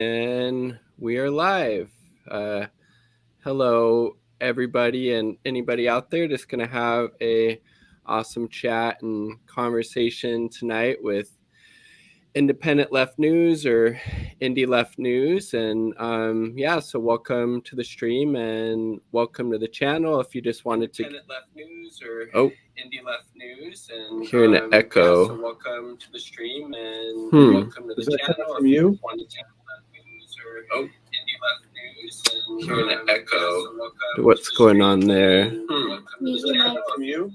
And we are live. Hello, everybody, and anybody out there just going to have a awesome chat and conversation tonight with independent left news or indie left news. And so welcome to the stream and welcome to the channel. If you just wanted to independent left news or indie left news, and hearing an echo. So welcome to the stream and welcome to the channel. From you? Hearing an echo. What's going on there? From you?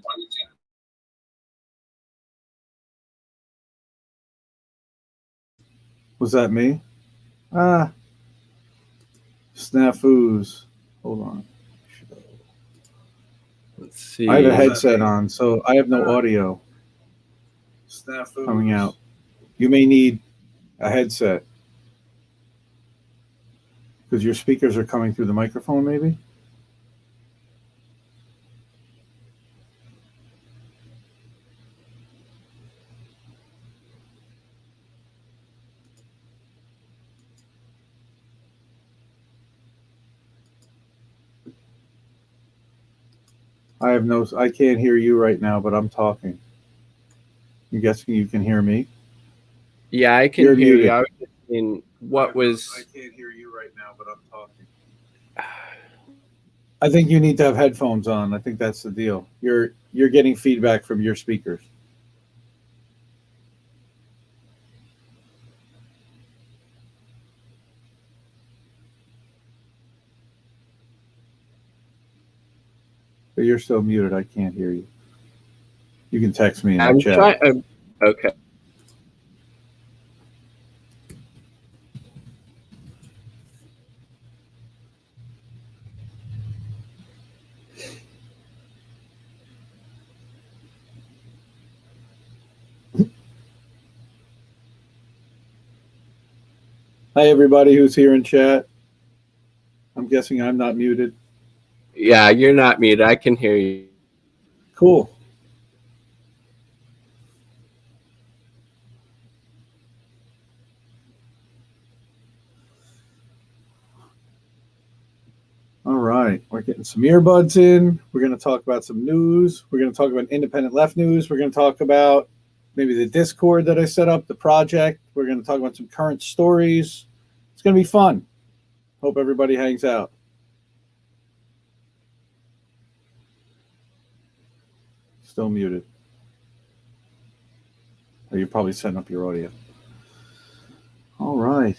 Was that me? Snafus. Hold on. Let's see. I have a headset on, so I have no audio coming out. You may need a headset because your speakers are coming through the microphone, maybe? I can't hear you right now, but I'm talking. I'm guessing you can hear me? Yeah, I can hear you. I was just saying, I can't hear you right now, but I'm talking. I think you need to have headphones on. I think that's the deal. You're getting feedback from your speakers. But you're still muted. I can't hear you. You can text me in the chat. Okay. Hi, everybody who's here in chat. I'm guessing I'm not muted. Yeah, you're not muted. I can hear you. Cool. All right, we're getting some earbuds in. We're going to talk about some news. We're going to talk about independent left news. We're going to talk about maybe the Discord that I set up, the project. We're going to talk about some current stories. It's going to be fun. Hope everybody hangs out. Still muted. Or you're probably setting up your audio. All right.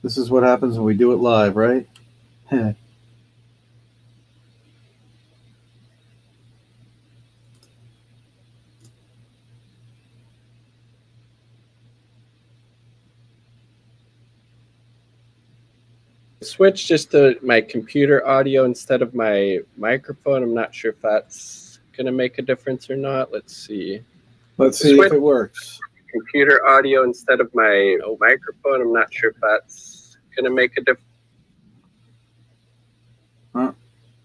This is what happens when we do it live, right? Switch just to my computer audio instead of my microphone. I'm not sure if that's going to make a difference or not. Let's see. Let's see if it works. Computer audio instead of my microphone. I'm not sure if that's going to make a difference.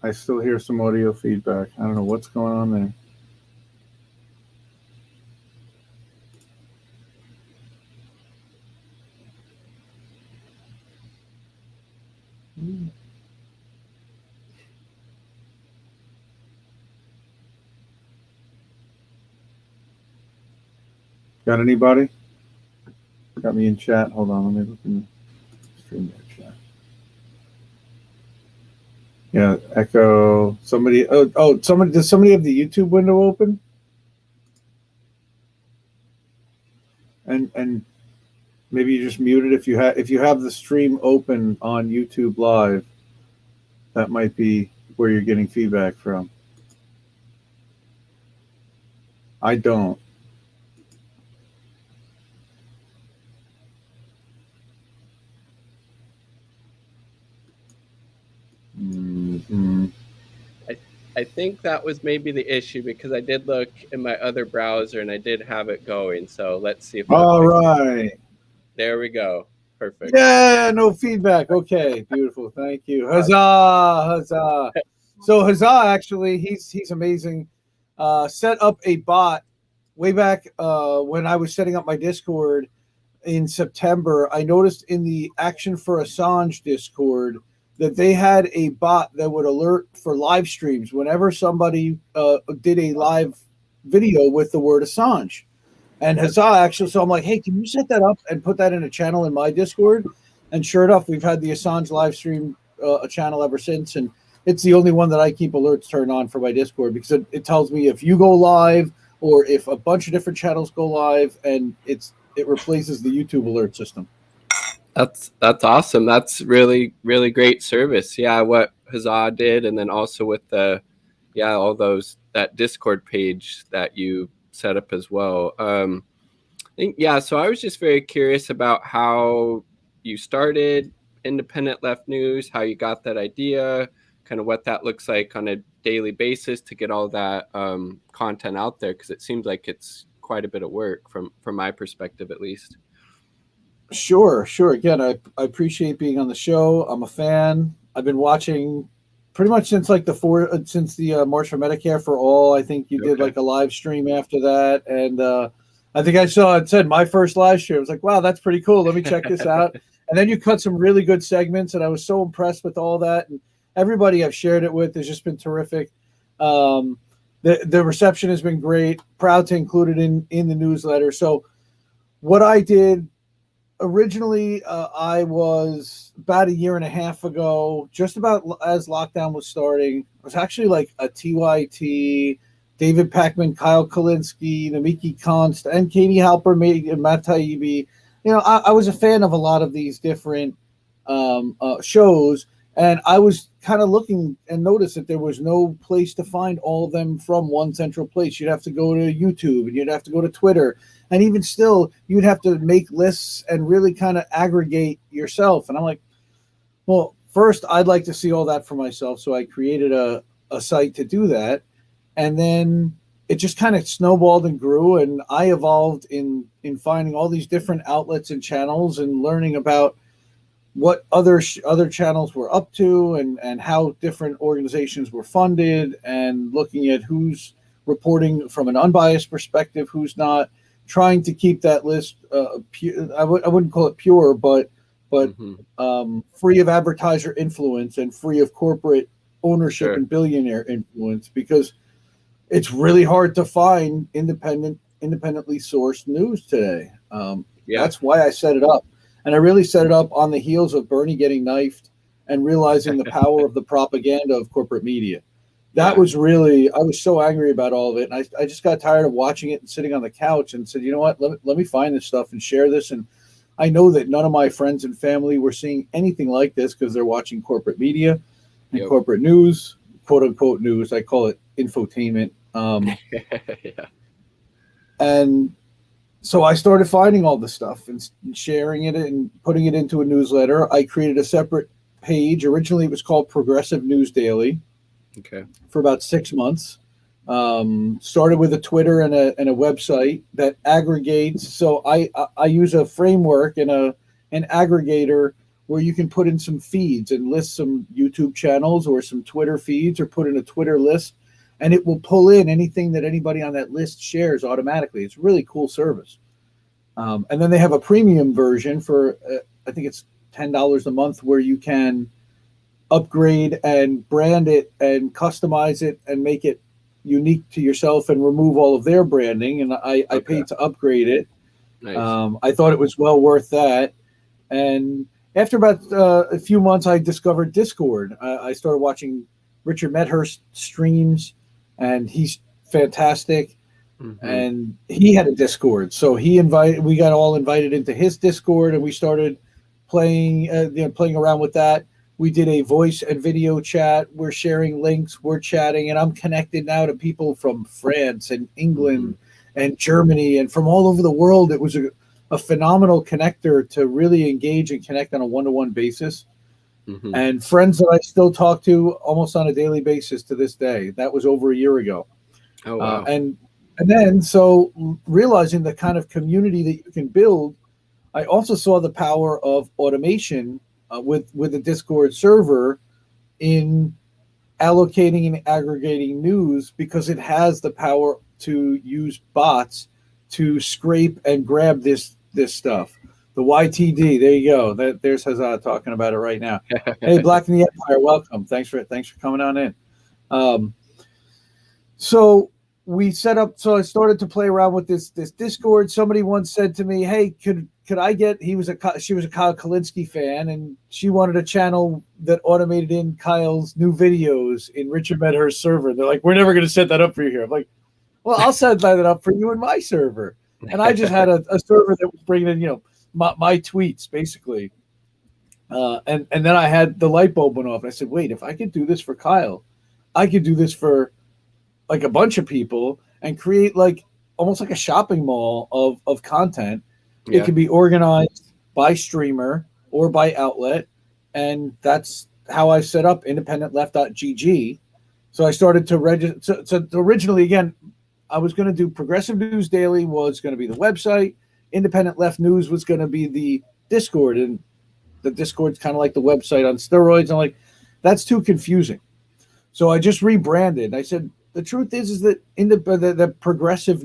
I still hear some audio feedback. I don't know what's going on there. Got anybody? Got me in chat. Hold on, let me look in the stream chat. Yeah, echo. Somebody. Somebody. Does somebody have the YouTube window open? And maybe you just mute it if you have the stream open on YouTube Live. That might be where you're getting feedback from. I don't. I think that was maybe the issue because I did look in my other browser and I did have it going. So let's see if. All right. There we go. Perfect. Yeah, no feedback. Okay, beautiful. Thank you. Huzzah, huzzah. So Huzzah, actually, he's amazing. set up a bot way back when I was setting up my Discord in September. I noticed in the Action for Assange Discord that they had a bot that would alert for live streams whenever somebody did a live video with the word Assange. And Huzzah actually, so I'm like, hey, can you set that up and put that in a channel in my Discord? And sure enough, we've had the Assange live stream a channel ever since. And it's the only one that I keep alerts turned on for my Discord because it tells me if you go live or if a bunch of different channels go live, and it replaces the YouTube alert system. That's awesome. That's really, really great service. Yeah, what Huzzah did, and then also with all those, that Discord page that you set up as well. I think, so I was just very curious about how you started Independent Left News, how you got that idea, kind of what that looks like on a daily basis to get all that content out there, because it seems like it's quite a bit of work from my perspective, at least. Sure. Again, I appreciate being on the show. I'm a fan. I've been watching pretty much since like since the March for Medicare for All. I think you did like a live stream after that, and I think I saw it said my first live stream. I was like, wow, that's pretty cool. Let me check this out. And then you cut some really good segments, and I was so impressed with all that. And everybody I've shared it with has just been terrific. The reception has been great. Proud to include it in the newsletter. So what I did originally, I was about a year and a half ago, just about as lockdown was starting. I was actually like a TYT, David Pakman, Kyle Kalinske, Namiki Konst, and Katie Halper, and Matt Taibbi. I was a fan of a lot of these different shows, and I was kind of looking and noticed that there was no place to find all of them from one central place. You'd have to go to YouTube, and you'd have to go to Twitter. And even still, you'd have to make lists and really kind of aggregate yourself. And I'm like, well, first, I'd like to see all that for myself. So I created a site to do that. And then it just kind of snowballed and grew. And I evolved in finding all these different outlets and channels and learning about what other channels were up to and how different organizations were funded, and looking at who's reporting from an unbiased perspective, who's not. Trying to keep that list pure. I wouldn't call it pure, but free of advertiser influence and free of corporate ownership and billionaire influence, because it's really hard to find independently sourced news today. That's why I set it up, and I really set it up on the heels of Bernie getting knifed and realizing the power of the propaganda of corporate media. That was really, I was so angry about all of it. And I just got tired of watching it and sitting on the couch and said, you know what, let me find this stuff and share this. And I know that none of my friends and family were seeing anything like this because they're watching corporate media and corporate news, quote unquote news. I call it infotainment. And so I started finding all this stuff and sharing it and putting it into a newsletter. I created a separate page. Originally, it was called Progressive News Daily. For about 6 months. Started with a Twitter and a website that aggregates. So I use a framework and an aggregator where you can put in some feeds and list some YouTube channels or some Twitter feeds, or put in a Twitter list, and it will pull in anything that anybody on that list shares automatically. It's a really cool service. And then they have a premium version for I think it's $10 a month, where you can upgrade and brand it and customize it and make it unique to yourself and remove all of their branding. And I paid to upgrade it. Nice. I thought it was well worth that. And after about a few months, I discovered Discord. I started watching Richard Medhurst streams, and he's fantastic. And he had a Discord. So we got all invited into his Discord, and we started playing around with that. We did a voice and video chat. We're sharing links. We're chatting, and I'm connected now to people from France and England and Germany and from all over the world. It was a phenomenal connector to really engage and connect on a one-to-one basis. And friends that I still talk to almost on a daily basis to this day. That was over a year ago. Oh, wow. And then, so realizing the kind of community that you can build, I also saw the power of automation with the Discord server in allocating and aggregating news because it has the power to use bots to scrape and grab this stuff. The YTD, there you go. There's Hazard talking about it right now. Hey, Black in the Empire, welcome. Thanks for coming on in. So we set up. So I started to play around with this Discord. Somebody once said to me, "Hey, could I get?" She was a Kyle Kalinske fan, and she wanted a channel that automated in Kyle's new videos in Richard Medhurst's server. They're like, "We're never going to set that up for you here." I'm like, "Well, I'll set that up for you in my server." And I just had a server that was bringing in, my tweets basically. And then I had the light bulb went off. I said, "Wait, if I could do this for Kyle, I could do this for like a bunch of people and create like almost like a shopping mall of content." Yeah. It can be organized by streamer or by outlet. And that's how I set up independentleft.gg. So I started to register. So originally, again, I was going to do Progressive News Daily was going to be the website. Independent Left News was going to be the Discord. And the Discord's kind of like the website on steroids. I'm like, that's too confusing. So I just rebranded. I said, the truth is that the progressive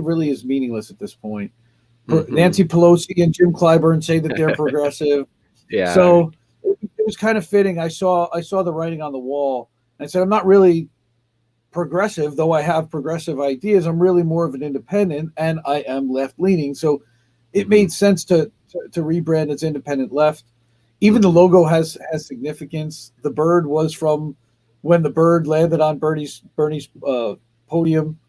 really is meaningless at this point. Mm-hmm. Nancy Pelosi and Jim Clyburn say that they're progressive. Yeah. So it was kind of fitting. I saw the writing on the wall. I said, I'm not really progressive, though I have progressive ideas. I'm really more of an independent, and I am left leaning. So it made sense to rebrand as Independent Left. Even the logo has significance. The bird was from when the bird landed on Bernie's podium.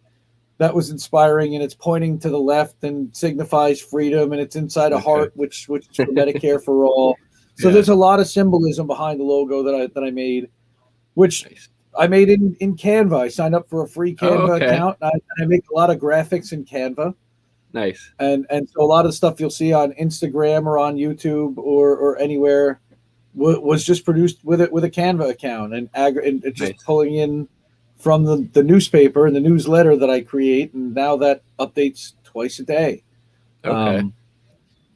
That was inspiring, and it's pointing to the left and signifies freedom, and it's inside a heart, which is for Medicare for all. So there's a lot of symbolism behind the logo that I made, which I made in Canva. I signed up for a free Canva account. And I make a lot of graphics in Canva. Nice. And so a lot of the stuff you'll see on Instagram or on YouTube or anywhere was just produced with a Canva account and just pulling in from the newspaper and the newsletter that I create, and now that updates twice a day. Okay.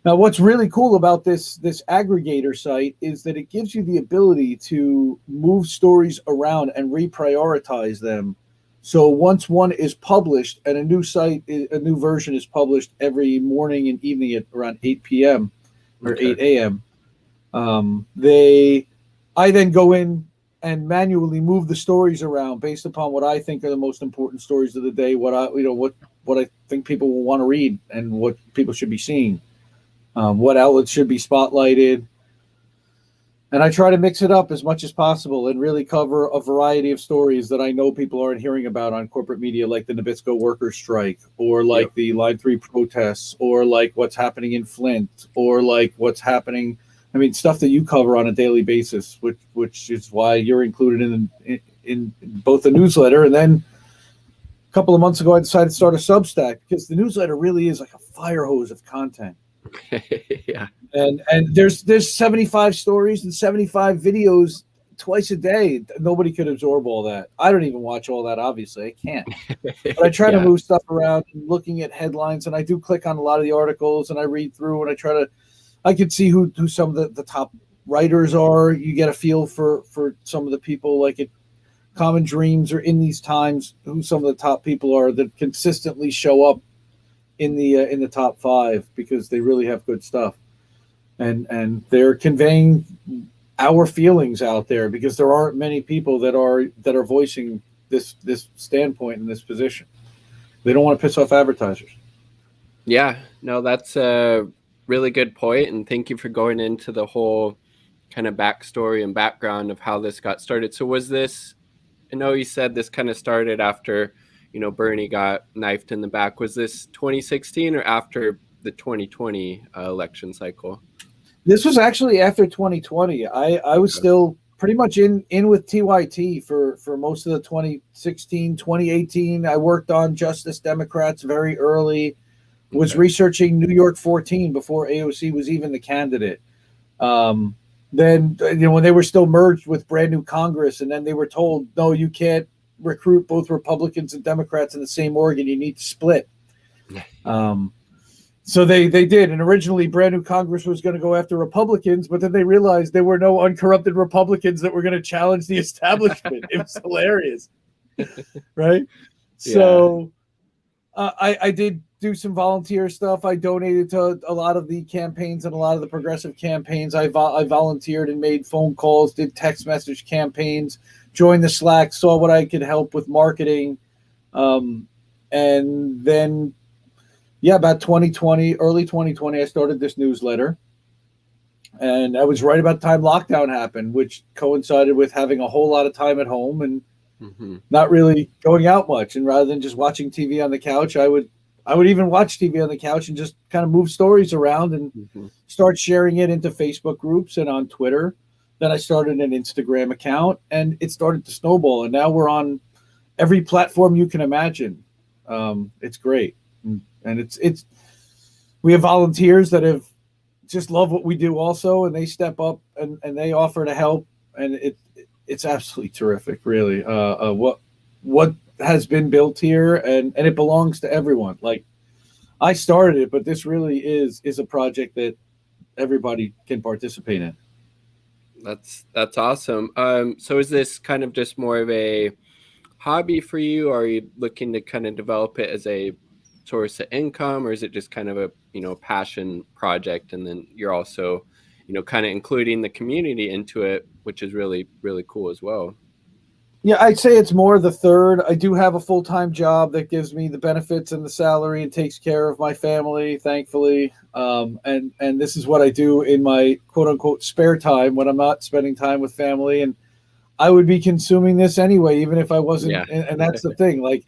Now, what's really cool about this aggregator site is that it gives you the ability to move stories around and reprioritize them. So once one is published and a new version is published every morning and evening at around 8 p.m. or 8 a.m., I then go in and manually move the stories around based upon what I think are the most important stories of the day, what I think people will want to read and what people should be seeing, what outlets should be spotlighted. And I try to mix it up as much as possible and really cover a variety of stories that I know people aren't hearing about on corporate media, like the Nabisco workers strike, or like the Line 3 protests, or like what's happening in Flint, or like what's happening. I mean, stuff that you cover on a daily basis, which is why you're included in both the newsletter. And then a couple of months ago, I decided to start a Substack because the newsletter really is like a fire hose of content. Yeah. And there's 75 stories and 75 videos twice a day. Nobody could absorb all that. I don't even watch all that, obviously. I can't. But I try to move stuff around and looking at headlines, and I do click on a lot of the articles and I read through and I could see who some of the top writers are. You get a feel for some of the people like at Common Dreams or In These Times, who some of the top people are that consistently show up in the top 5 because they really have good stuff. And they're conveying our feelings out there because there aren't many people that are voicing this standpoint in this position. They don't want to piss off advertisers. Yeah, no, that's a really good point, and thank you for going into the whole kind of backstory and background of how this got started. So was this, I know you said this kind of started after, Bernie got knifed in the back. Was this 2016 or after the 2020 election cycle? This was actually after 2020. I was still pretty much in with TYT for most of the 2016, 2018. I worked on Justice Democrats very early. Was researching New York 14 before AOC was even the candidate. Then, when they were still merged with brand new Congress, and then they were told, no, you can't recruit both Republicans and Democrats in the same organ. You need to split. So they did, and originally brand new Congress was going to go after Republicans, but then they realized there were no uncorrupted Republicans that were going to challenge the establishment. It was hilarious, right? So I did do some volunteer stuff. I donated to a lot of the campaigns and a lot of the progressive campaigns. I volunteered and made phone calls, did text message campaigns, joined the Slack, saw what I could help with marketing, and then. Yeah, about 2020, early 2020, I started this newsletter. And that was right about the time lockdown happened, which coincided with having a whole lot of time at home and not really going out much. And rather than just watching TV on the couch, I would even watch TV on the couch and just kind of move stories around and start sharing it into Facebook groups and on Twitter. Then I started an Instagram account and it started to snowball. And now we're on every platform you can imagine. It's great. And it's we have volunteers that have just love what we do also, and they step up and they offer to help, and it's absolutely terrific, really. What has been built here, and it belongs to everyone. Like, I started it, but this really is a project that everybody can participate in. That's awesome. So is this kind of just more of a hobby for you, or are you looking to kind of develop it as a source of income, or is it just kind of a passion project, and then you're also kind of including the community into it, which is really, really cool as well? Yeah, I'd say it's more the third. I do have a full-time job that gives me the benefits and the salary and takes care of my family, thankfully. And this is what I do in my quote-unquote spare time when I'm not spending time with family. And I would be consuming this anyway, even if I wasn't. Yeah. And that's the thing. Like,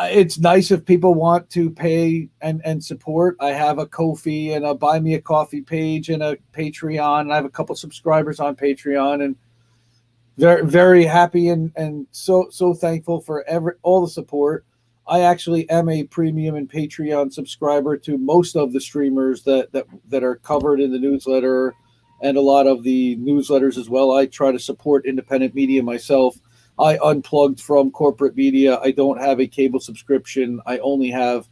it's nice if people want to pay and support. I have a Ko-fi and a Buy Me a Coffee page and a Patreon. And I have a couple subscribers on Patreon, and very, very happy and so thankful for all the support. I actually am a premium and Patreon subscriber to most of the streamers that are covered in the newsletter and a lot of the newsletters as well. I try to support independent media myself. I unplugged from corporate media. I don't have a cable subscription. I only have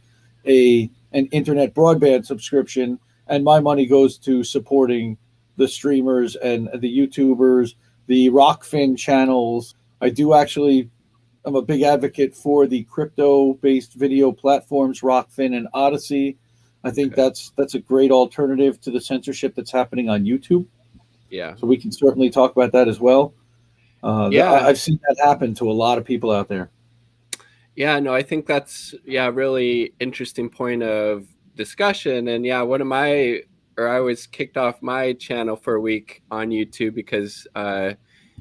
an internet broadband subscription, and my money goes to supporting the streamers and the YouTubers, the Rockfin channels. I'm a big advocate for the crypto-based video platforms, Rockfin and Odyssey. I think that's a great alternative to the censorship that's happening on YouTube. Yeah. So we can certainly talk about that as well. I've seen that happen to a lot of people out there. Yeah, no, I think that's really interesting point of discussion. And I was kicked off my channel for a week on YouTube because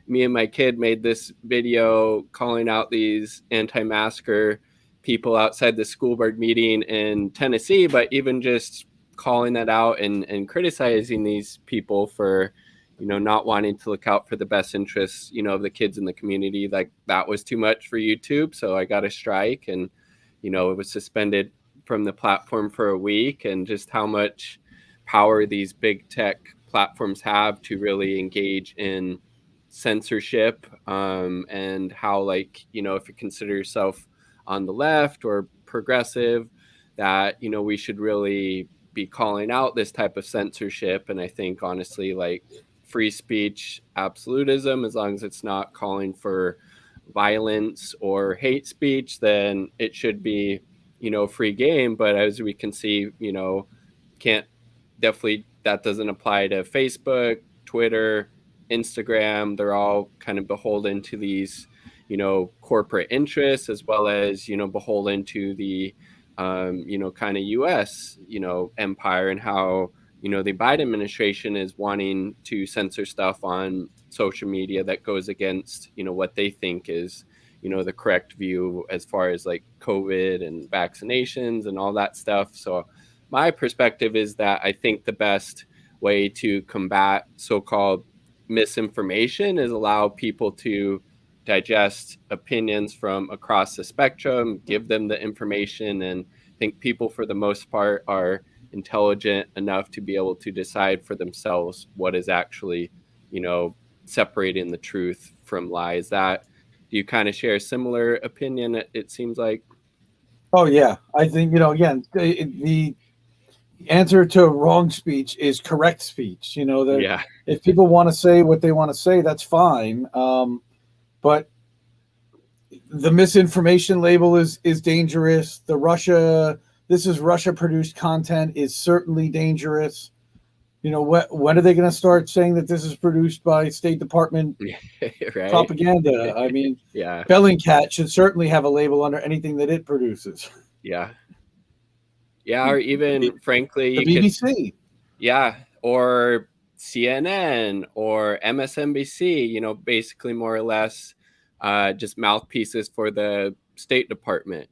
me and my kid made this video calling out these anti-masker people outside the school board meeting in Tennessee, but even just calling that out and criticizing these people for not wanting to look out for the best interests, of the kids in the community. Like, that was too much for YouTube. So I got a strike and, it was suspended from the platform for a week, and just how much power these big tech platforms have to really engage in censorship, and how, like, if you consider yourself on the left or progressive, that, we should really be calling out this type of censorship. And I think, honestly, like, free speech absolutism, as long as it's not calling for violence or hate speech, then it should be free game. But as we can see, that doesn't apply to Facebook, Twitter, Instagram. They're all kind of beholden to these corporate interests, as well as beholden to the kind of US empire, and how the Biden administration is wanting to censor stuff on social media that goes against, what they think is, the correct view as far as like COVID and vaccinations and all that stuff. So my perspective is that I think the best way to combat so-called misinformation is allow people to digest opinions from across the spectrum, give them the information, and I think people, for the most part, are intelligent enough to be able to decide for themselves what is actually, separating the truth from lies. That, do you kind of share a similar opinion? It seems like. Oh yeah, I think again, the answer to wrong speech is correct speech. You know, that Yeah. if people want to say what they want to say, that's fine. But the misinformation label is dangerous. This is Russia produced content is certainly dangerous. You know, when are they going to start saying that this is produced by State Department Right. propaganda? I mean, Yeah. Bellingcat should certainly have a label under anything that it produces. Yeah. Yeah. Or even, frankly, The you could, BBC. yeah, or CNN or MSNBC, basically more or less just mouthpieces for the State Department,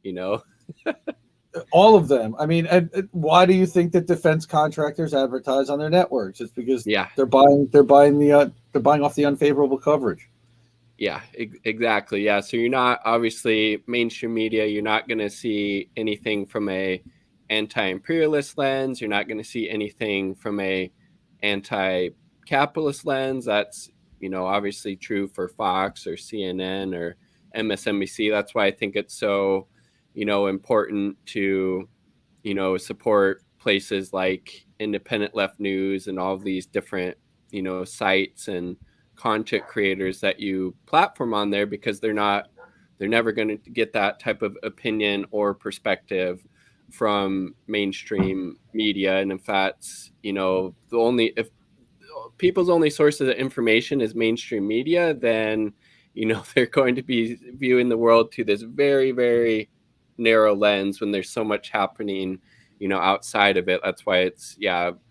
All of them. I mean, and why do you think that defense contractors advertise on their networks? It's because Yeah. they're buying off the unfavorable coverage. Yeah, exactly. Yeah. So you're not, obviously, mainstream media, you're not going to see anything from a anti-imperialist lens. You're not going to see anything from a anti-capitalist lens. That's, obviously true for Fox or CNN or MSNBC. That's why I think it's so, important to, support places like Independent Left News and all of these different, sites and content creators that you platform on there, because they're never going to get that type of opinion or perspective from mainstream media. And in fact, if people's only source of information is mainstream media, then they're going to be viewing the world through this very, very narrow lens when there's so much happening outside of it. That's why it's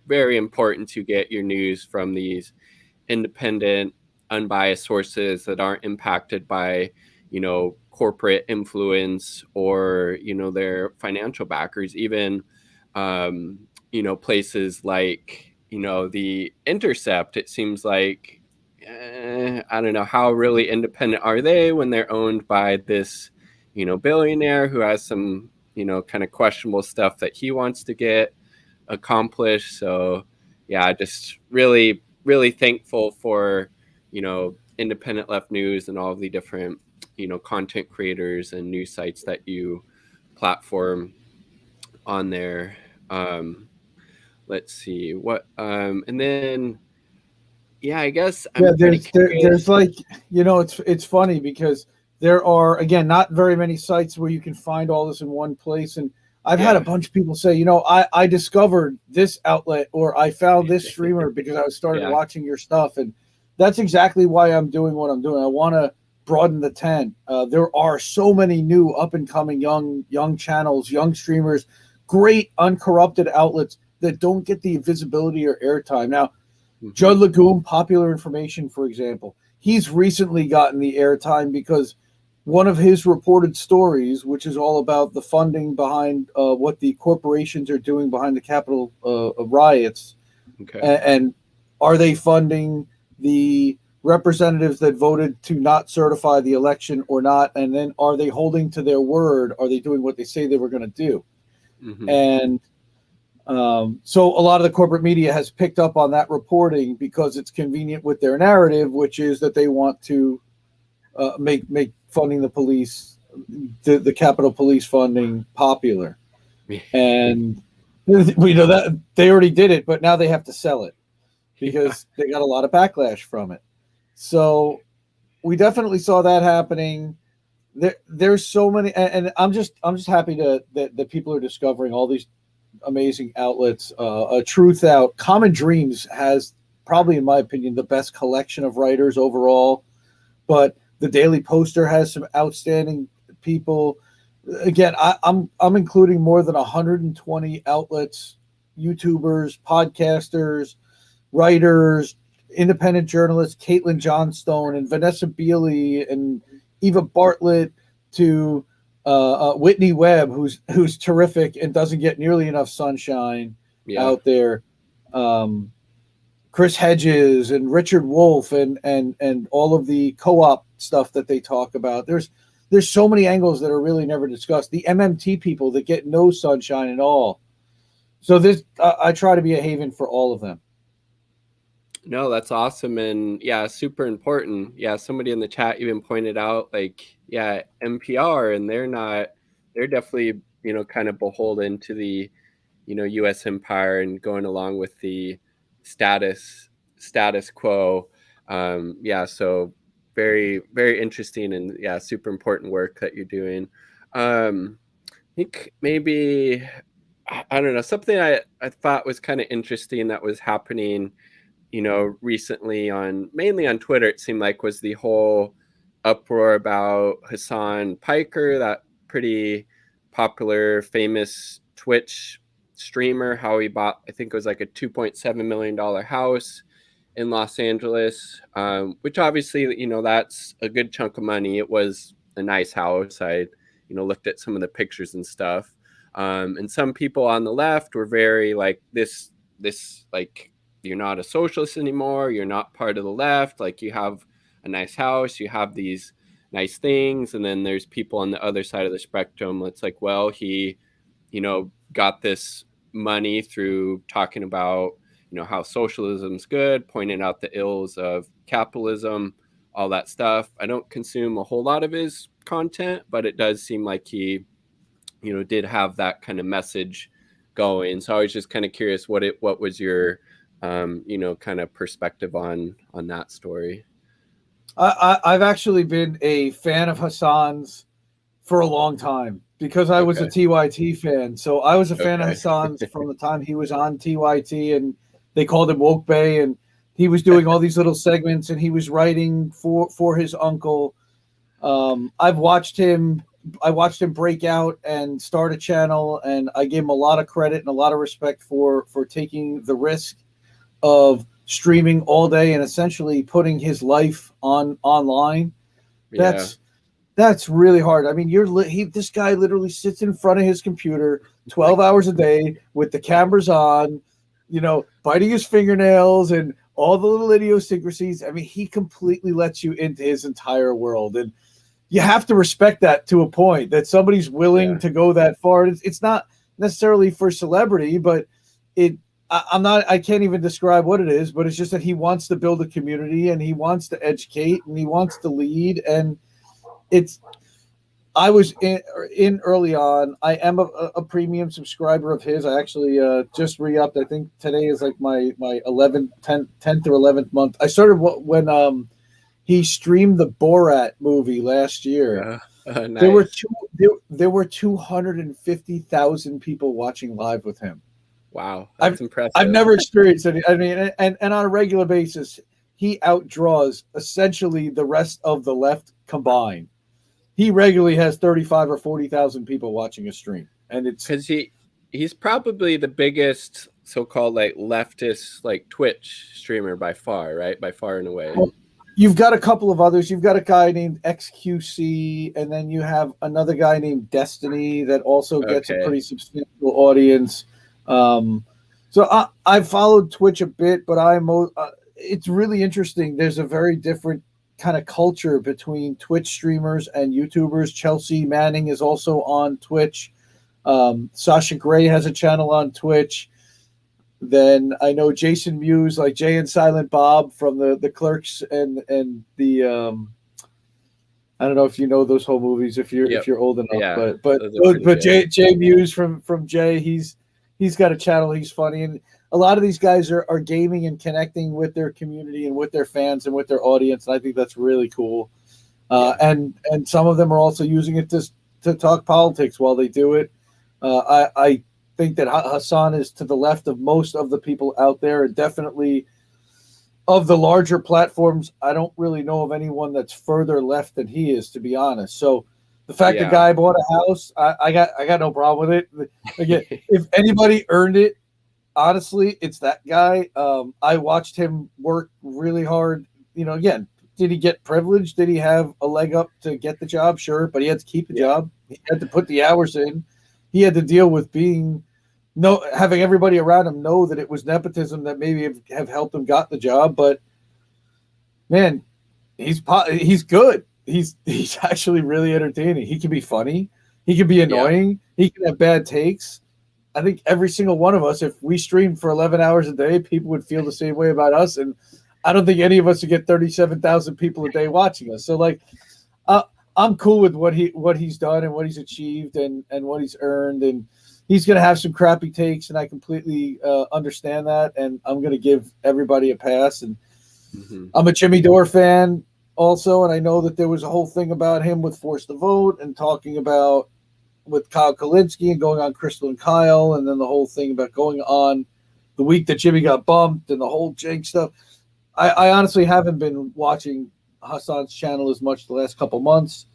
very important to get your news from these independent, unbiased sources that aren't impacted by corporate influence or their financial backers. Even places like the Intercept, it seems like I don't know how really independent are they when they're owned by this billionaire who has some kind of questionable stuff that he wants to get accomplished. So just really, really thankful for Independent Left News and all of the different content creators and news sites that you platform on there. Let's see what and then I guess I'm Yeah, pretty there's curious. like, it's funny because there are, again, not very many sites where you can find all this in one place. And I've had a Yeah. bunch of people say, I discovered this outlet or I found this streamer because I started Yeah. watching your stuff. And that's exactly why I'm doing what I'm doing. I want to broaden the tent. There are so many new up and coming young channels, young streamers, great uncorrupted outlets that don't get the visibility or airtime. Now, Judd Lagoon, Popular Information, for example, he's recently gotten the airtime because one of his reported stories, which is all about the funding behind what the corporations are doing behind the Capitol riots, Okay. and are they funding the representatives that voted to not certify the election or not, and then are they holding to their word? Are they doing what they say they were going to do? And so a lot of the corporate media has picked up on that reporting because it's convenient with their narrative, which is that they want to make funding the police, the Capitol Police funding popular. And we know that they already did it, but now they have to sell it because they got a lot of backlash from it. So we definitely saw that happening. There's so many, and I'm just happy that people are discovering all these amazing outlets. Truth Out, Common Dreams has probably, in my opinion, the best collection of writers overall. But the Daily Poster has some outstanding people. Again, I'm including more than 120 outlets, YouTubers, podcasters, writers, independent journalists, Caitlin Johnstone and Vanessa Beeley and Eva Bartlett to Whitney Webb, who's terrific and doesn't get nearly enough sunshine out there. Chris Hedges and Richard Wolff and all of the co-op stuff that they talk about. There's so many angles that are really never discussed. The MMT people that get no sunshine at all. So I try to be a haven for all of them. No, that's awesome. And super important. Somebody in the chat even pointed out NPR, and they're definitely, kind of beholden to the U.S. empire and going along with the status quo. So very, very interesting and super important work that you're doing. I think maybe, I don't know, something I thought was kind of interesting that was happening, recently mainly on Twitter, it seemed like, was the whole uproar about Hassan Piker, that pretty popular, famous Twitch streamer, how he bought, I think it was like a $2.7 million house in Los Angeles, which obviously, that's a good chunk of money. It was a nice house. I, looked at some of the pictures and stuff. And some people on the left were very like, this, like, you're not a socialist anymore. You're not part of the left. Like, you have a nice house, you have these nice things. And then there's people on the other side of the spectrum. It's like, well, he, got this money through talking about, how socialism's good, pointing out the ills of capitalism, all that stuff. I don't consume a whole lot of his content, but it does seem like he, did have that kind of message going. So I was just kind of curious what was your, kind of perspective on that story. I've actually been a fan of Hassan's for a long time because I was a TYT fan. So I was a fan of Hassan's from the time he was on TYT, and they called him Woke Bay, and he was doing all these little segments, and he was writing for his uncle. I watched him break out and start a channel, and I gave him a lot of credit and a lot of respect for taking the risk of streaming all day and essentially putting his life online. That's really hard. I mean, this guy literally sits in front of his computer 12 hours a day with the cameras on, biting his fingernails and all the little idiosyncrasies. I mean, he completely lets you into his entire world. And you have to respect that to a point, that somebody's willing to go that far. It's not necessarily for celebrity, but I can't even describe what it is, but it's just that he wants to build a community, and he wants to educate, and he wants to lead. And I was in early on. I am a premium subscriber of his. I actually just re-upped. I think today is like my 10th or 11th month. I started when he streamed the Borat movie last year. Nice. There were 250,000 people watching live with him. Wow, that's impressive. I've never experienced any. I mean, and on a regular basis, he outdraws essentially the rest of the left combined. He regularly has 35 or 40,000 people watching a stream, and it's because he's probably the biggest so-called like leftist like Twitch streamer by far, right? By far and away. Well, you've got a couple of others. You've got a guy named XQC, and then you have another guy named Destiny that also gets a pretty substantial audience. So I followed Twitch a bit, but it's really interesting. There's a very different kind of culture between Twitch streamers and YouTubers. Chelsea Manning is also on Twitch. Sasha Grey has a channel on Twitch. Then I know Jason Mewes, like Jay and Silent Bob from the Clerks and the I don't know if you know those whole movies if you're old enough, but Jay Mewes from Jay, he's got a channel. He's funny, and a lot of these guys are gaming and connecting with their community and with their fans and with their audience, and I think that's really cool. And some of them are also using it to talk politics while they do it. I think that Hassan is to the left of most of the people out there, and definitely of the larger platforms, I don't really know of anyone that's further left than he is, to be honest. So the fact the guy bought a house, I got no problem with it. Again, if anybody earned it, honestly, it's that guy. I watched him work really hard. Again, did he get privilege? Did he have a leg up to get the job? Sure, but he had to keep the job. He had to put the hours in. He had to deal with having everybody around him know that it was nepotism that maybe have helped him got the job. But man, he's good. He's actually really entertaining. He can be funny. He can be annoying. He can have bad takes. I think every single one of us, if we streamed for 11 hours a day, people would feel the same way about us. And I don't think any of us would get 37,000 people a day watching us. So like, I'm cool with what he's done and what he's achieved and what he's earned. And he's going to have some crappy takes, and I completely understand that. And I'm going to give everybody a pass. And I'm a Jimmy Dore fan also, and I know that there was a whole thing about him with Force the Vote and talking about with Kyle Kalinske and going on Crystal and Kyle, and then the whole thing about going on the week that Jimmy got bumped and the whole Jake stuff. I honestly haven't been watching Hassan's channel as much the last couple months.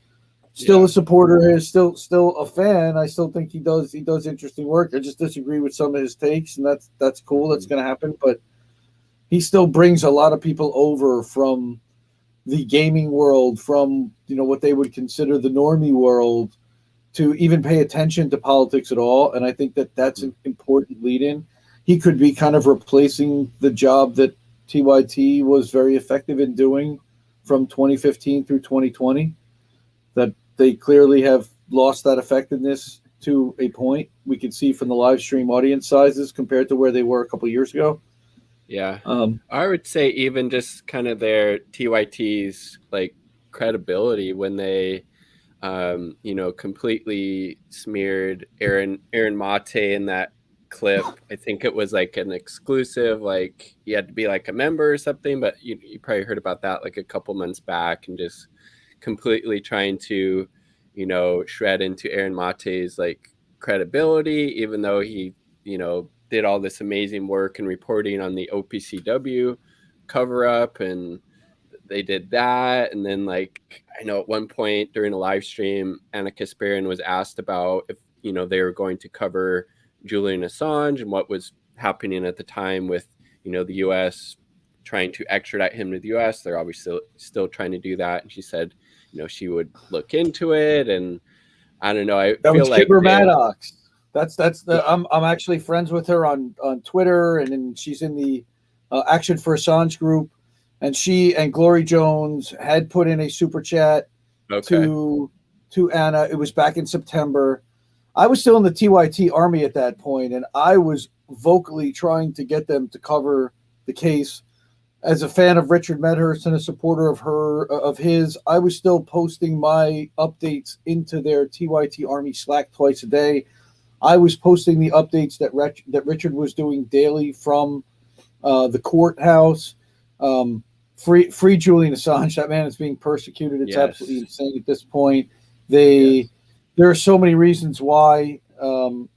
Still a supporter, still a fan. I still think he does interesting work. I just disagree with some of his takes, and that's cool. That's going to happen, but he still brings a lot of people over from the gaming world, from what they would consider the normie world, to even pay attention to politics at all. And I think that that's an important lead-in. He could be kind of replacing the job that TYT was very effective in doing from 2015 through 2020. That they clearly have lost that effectiveness to a point. We can see from the live stream audience sizes compared to where they were a couple of years ago. Yeah. I would say even just kind of their TYT's like credibility when they completely smeared Aaron Mate in that clip. I think it was like an exclusive, like you had to be like a member or something, but you probably heard about that like a couple months back, and just completely trying to shred into Aaron Mate's like credibility, even though he did all this amazing work and reporting on the OPCW cover up, and they did that. And then like I know at one point during a live stream, Anna Kasparian was asked about if they were going to cover Julian Assange and what was happening at the time with the US trying to extradite him to the US. They're obviously still trying to do that, and she said she would look into it. And I don't know, I that feel was like Kimber Maddox. That's the I'm actually friends with her on Twitter, and then she's in the Action for Assange group, and she and Glory Jones had put in a super chat to Anna. It was back in September. I was still in the TYT army at that point, and I was vocally trying to get them to cover the case. As a fan of Richard Medhurst and a supporter of his, I was still posting my updates into their TYT Army Slack twice a day. I was posting the updates that Richard was doing daily from the courthouse. Free Julian Assange. That man is being persecuted. It's absolutely insane at this point. There are so many reasons why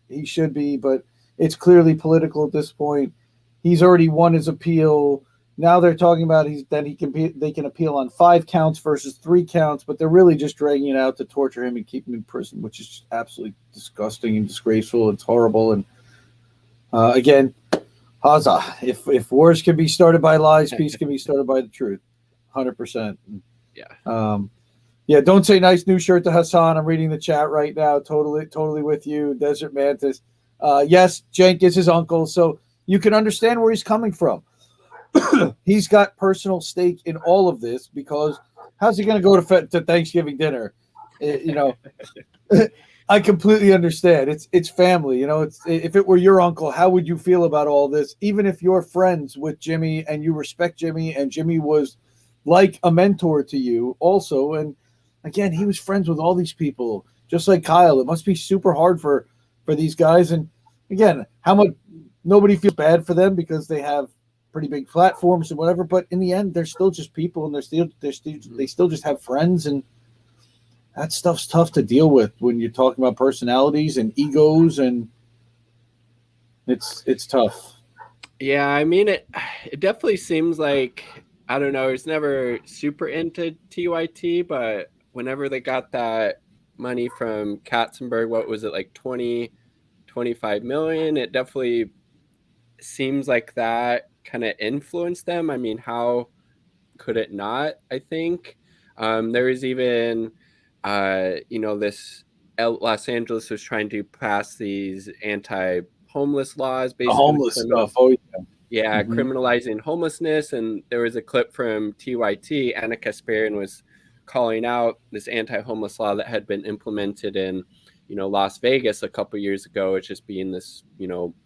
he should be, but it's clearly political at this point. He's already won his appeal. Now they're talking about they can appeal on 5 counts versus 3 counts, but they're really just dragging it out to torture him and keep him in prison, which is just absolutely disgusting and disgraceful. It's horrible. And again, Haza, if wars can be started by lies, peace can be started by the truth. 100%. Yeah. Don't say nice new shirt to Hassan. I'm reading the chat right now. Totally with you. Desert Mantis. Yes, Cenk is his uncle, so you can understand where he's coming from. He's got personal stake in all of this, because how's he going to go to Thanksgiving dinner? I completely understand. It's family. If it were your uncle, how would you feel about all this? Even if you're friends with Jimmy and you respect Jimmy, and Jimmy was like a mentor to you also. And again, he was friends with all these people, just like Kyle. It must be super hard for these guys. And again, how much nobody feels bad for them because they have pretty big platforms and whatever, but in the end, they're still just people, and they still just have friends, and that stuff's tough to deal with when you're talking about personalities and egos, and it's tough. Yeah, I mean, it definitely seems like, I don't know, it's never super into TYT, but whenever they got that money from Katzenberg, what was it, like 25 million? It definitely seems like that kind of influenced them. I mean, how could it not? I think there was even this Los Angeles was trying to pass these anti-homeless laws, basically homeless stuff. Criminalizing homelessness. And there was a clip from TYT. Anna Kasparian was calling out this anti-homeless law that had been implemented in Las Vegas a couple years ago. It's just being this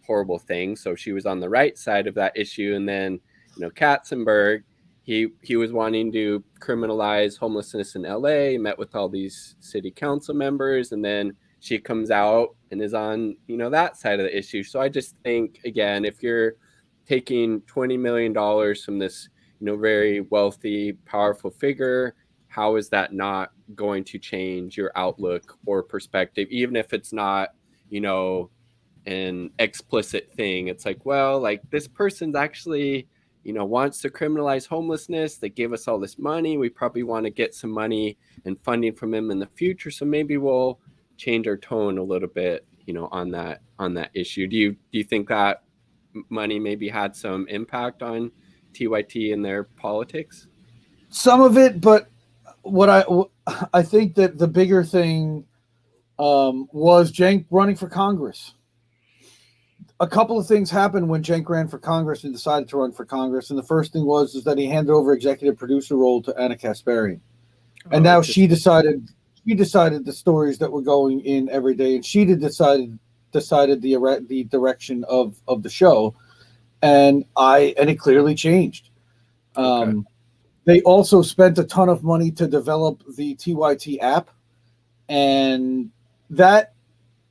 horrible thing. So she was on the right side of that issue. And then Katzenberg, he was wanting to criminalize homelessness in LA, met with all these city council members, and then she comes out and is on, that side of the issue. So I just think, again, if you're taking $20 million from this, very wealthy, powerful figure, how is that not going to change your outlook or perspective, even if it's not, an explicit thing? It's like, well, like, this person's actually, wants to criminalize homelessness. They gave us all this money. We probably want to get some money and funding from them in the future. So maybe we'll change our tone a little bit, on that issue. Do you think that money maybe had some impact on TYT and their politics? Some of it, but what I think that the bigger thing was Cenk running for Congress. A couple of things happened when Cenk ran for Congress and decided to run for Congress, and the first thing was that he handed over executive producer role to Anna Kasparian, and now she decided the stories that were going in every day, and she decided the direction of the show, and it clearly changed. Okay. They also spent a ton of money to develop the TYT app, and that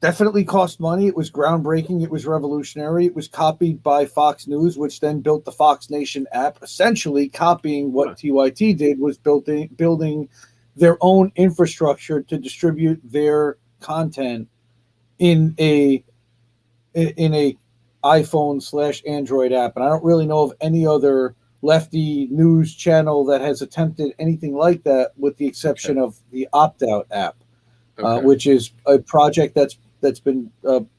definitely cost money. It was groundbreaking. It was revolutionary. It was copied by Fox News, which then built the Fox Nation app, essentially copying what TYT did, was building their own infrastructure to distribute their content in a iPhone/Android app. And I don't really know of any other lefty news channel that has attempted anything like that, with the exception of the Opt-Out app, which is a project that's been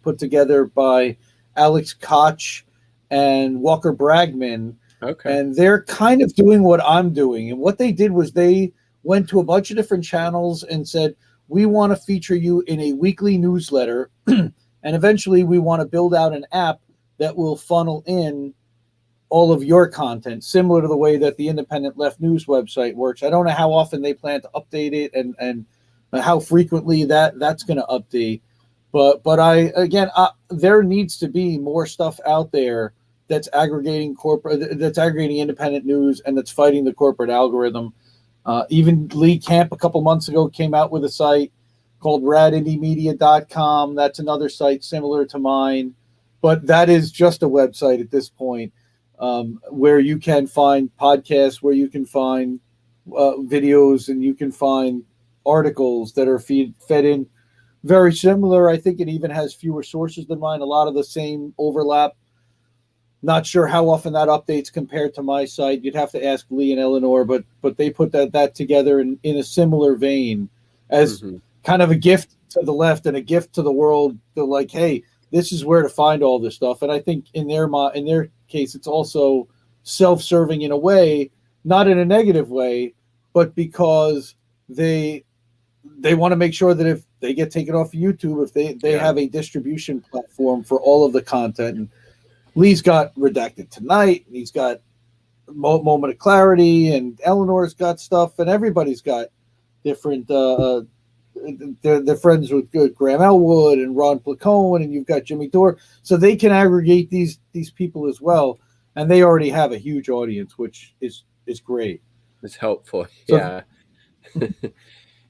put together by Alex Koch and Walker Bragman. And they're kind of doing what I'm doing. And what they did was they went to a bunch of different channels and said, we want to feature you in a weekly newsletter. And eventually we want to build out an app that will funnel in all of your content, similar to the way that the Independent Left News website works. I don't know how often they plan to update it and how frequently that's going to update. But there needs to be more stuff out there that's aggregating independent news, and that's fighting the corporate algorithm. Even Lee Camp a couple months ago came out with a site called radindiemedia.com. That's another site similar to mine, but that is just a website at this point, where you can find podcasts, where you can find videos, and you can find articles that are fed in. Very similar. I think it even has fewer sources than mine. A lot of the same overlap. Not sure how often that updates compared to my site. You'd have to ask Lee and Eleanor, but they put that together in a similar vein, as kind of a gift to the left and a gift to the world. They're like, hey, this is where to find all this stuff. And I think in their case, it's also self-serving in a way, not in a negative way, but because they want to make sure that if they get taken off of YouTube, if they have a distribution platform for all of the content. And Lee's got Redacted Tonight, and he's got Moment of Clarity, and Eleanor's got stuff, and everybody's got different. They're friends with Graham Elwood and Ron Placone, and you've got Jimmy Dore, so they can aggregate these people as well, and they already have a huge audience, which is great. It's helpful, yeah.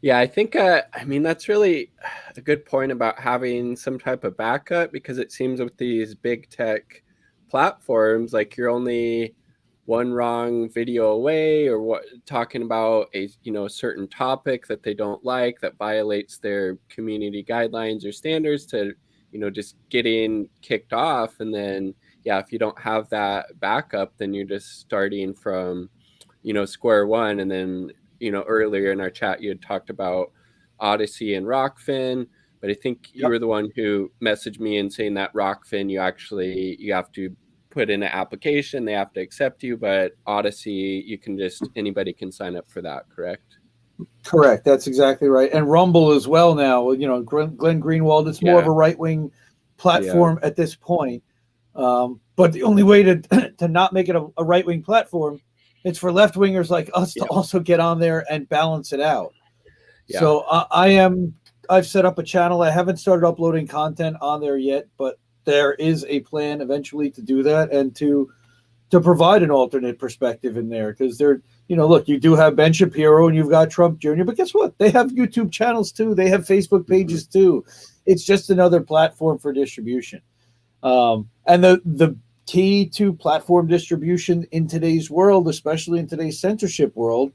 Yeah, I think, that's really a good point about having some type of backup, because it seems with these big tech platforms, like, you're only one wrong video away, or talking about a certain topic that they don't like, that violates their community guidelines or standards, to just getting kicked off. And then if you don't have that backup, then you're just starting from square one. And then earlier in our chat, you had talked about Odyssey and Rockfin, but I think you were the one who messaged me and saying that Rockfin, you have to put in an application, they have to accept you, but Odyssey, anybody can sign up for that, correct? Correct. That's exactly right. And Rumble as well now, Glenn Greenwald, it's more of a right-wing platform at this point. But the only way to not make it a right-wing platform, it's for left-wingers like us to also get on there and balance it out. So I've set up a channel. I haven't started uploading content on there yet, but there is a plan eventually to do that and to provide an alternate perspective in there, because there look, you do have Ben Shapiro and you've got Trump Jr., but guess what? They have YouTube channels too. They have Facebook pages too. It's just another platform for distribution. And the key to platform distribution in today's world, especially in today's censorship world,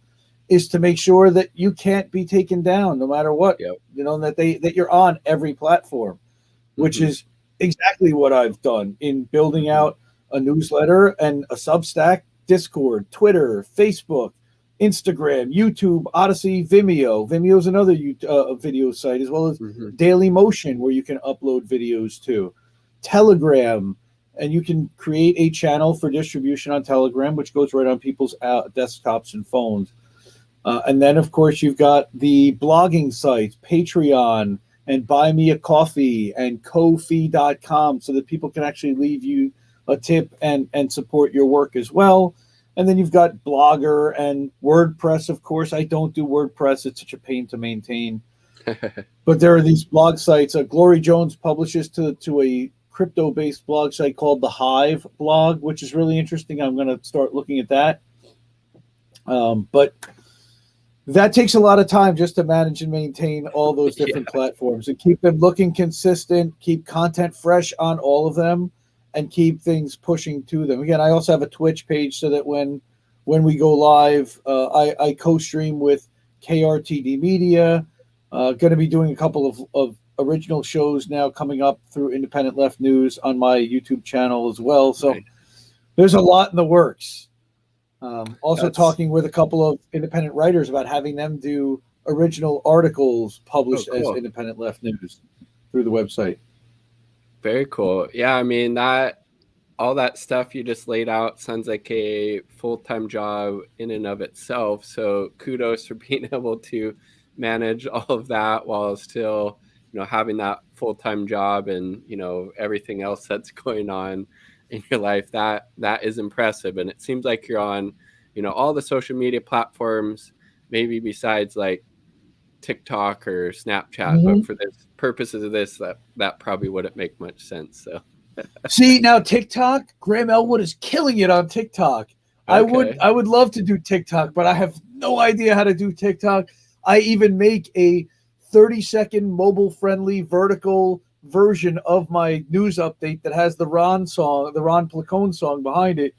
is to make sure that you can't be taken down no matter what. Yep. That you're on every platform, which is exactly what I've done in building out a newsletter and a Substack, Discord, Twitter, Facebook, Instagram, YouTube, Odyssey, Vimeo. Vimeo is another video site, as well as Daily Motion, where you can upload videos to. Telegram, and you can create a channel for distribution on Telegram, which goes right on people's desktops and phones. And then, of course, you've got the blogging sites, Patreon, and Buy Me a Coffee, and Ko-fi.com, so that people can actually leave you a tip and support your work as well. And then you've got Blogger and WordPress, of course. I don't do WordPress. It's such a pain to maintain. But there are these blog sites. Glory Jones publishes to a crypto-based blog site called the Hive blog, which is really interesting. I'm going to start looking at that. But that takes a lot of time just to manage and maintain all those different platforms and keep them looking consistent, keep content fresh on all of them, and keep things pushing to them. Again, I also have a Twitch page so that when we go live, I co-stream with KRTD Media. Going to be doing a couple of original shows now coming up through Independent Left News on my YouTube channel as well. So there's a lot in the works. Also talking with a couple of independent writers about having them do original articles published as Independent Left News through the website. Very cool. Yeah, I mean, all that stuff you just laid out sounds like a full-time job in and of itself. So kudos for being able to manage all of that while still, having that full-time job and, everything else that's going on in your life. That is impressive. And it seems like you're on, all the social media platforms, maybe besides like TikTok or Snapchat, but for the purposes of this, that probably wouldn't make much sense. So see, now TikTok, Graham Elwood is killing it on TikTok. Okay. I would love to do TikTok, but I have no idea how to do TikTok. I even make a 30-second mobile-friendly vertical version of my news update that has the Ron Placone song behind it.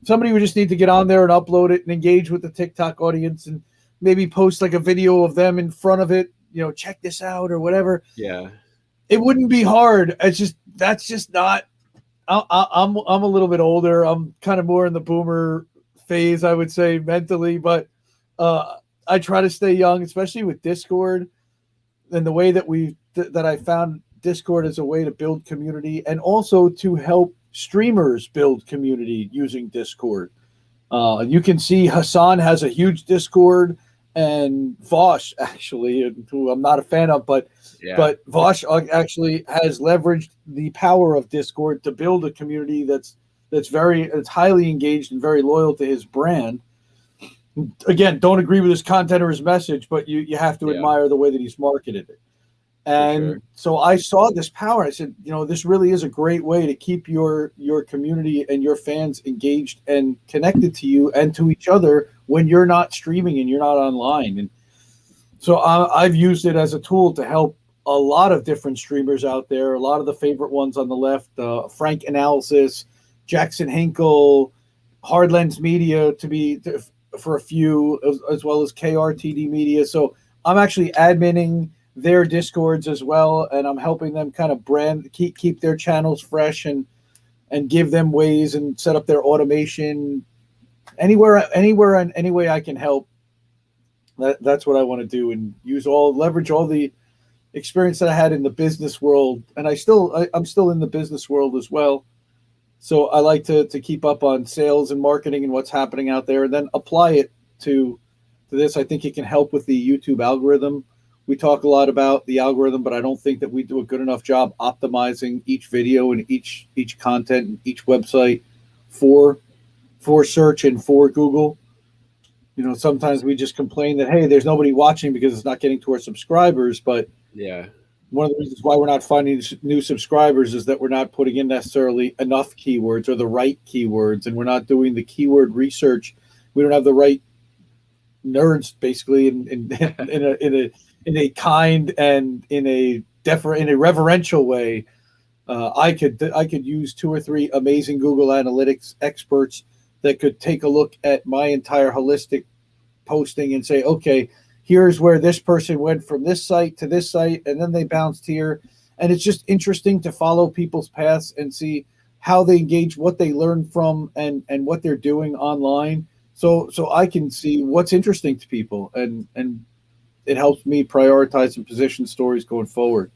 Somebody would just need to get on there and upload it and engage with the TikTok audience and maybe post like a video of them in front of it, check this out or whatever. Yeah. It wouldn't be hard. That's just not, I'm a little bit older. I'm kind of more in the boomer phase, I would say, mentally, but I try to stay young, especially with Discord and the way that I found Discord as a way to build community and also to help streamers build community using Discord. You can see Hassan has a huge Discord, and Vosh, actually, who I'm not a fan of, but Vosh actually has leveraged the power of Discord to build a community that's highly engaged and very loyal to his brand. Again, don't agree with his content or his message, but you have to admire the way that he's marketed it. And so I saw this power. I said, this really is a great way to keep your community and your fans engaged and connected to you and to each other when you're not streaming and you're not online. And so I've used it as a tool to help a lot of different streamers out there, a lot of the favorite ones on the left, Frank Analysis, Jackson Hinkle, Hardlens Media, for a few, as well as KRTD Media. So I'm actually adminning their Discords as well, and I'm helping them kind of keep their channels fresh and give them ways and set up their automation anywhere and any way I can help. That's what I want to do, and leverage all the experience that I had in the business world, and I'm still in the business world as well. So I like to keep up on sales and marketing and what's happening out there, and then apply it to this. I think it can help with the YouTube algorithm. We talk a lot about the algorithm, but I don't think that we do a good enough job optimizing each video and each content and each website for search and for Google. Sometimes we just complain that, hey, there's nobody watching because it's not getting to our subscribers. But one of the reasons why we're not finding new subscribers is that we're not putting in necessarily enough keywords or the right keywords, and we're not doing the keyword research. We don't have the right nerds basically in a kind and in a reverential way. I could use 2 or 3 amazing Google Analytics experts that could take a look at my entire holistic posting and say, okay, here's where this person went from this site to this site, and then they bounced here. And it's just interesting to follow people's paths and see how they engage, what they learn from, and what they're doing online. So I can see what's interesting to people, and it helps me prioritize and position stories going forward.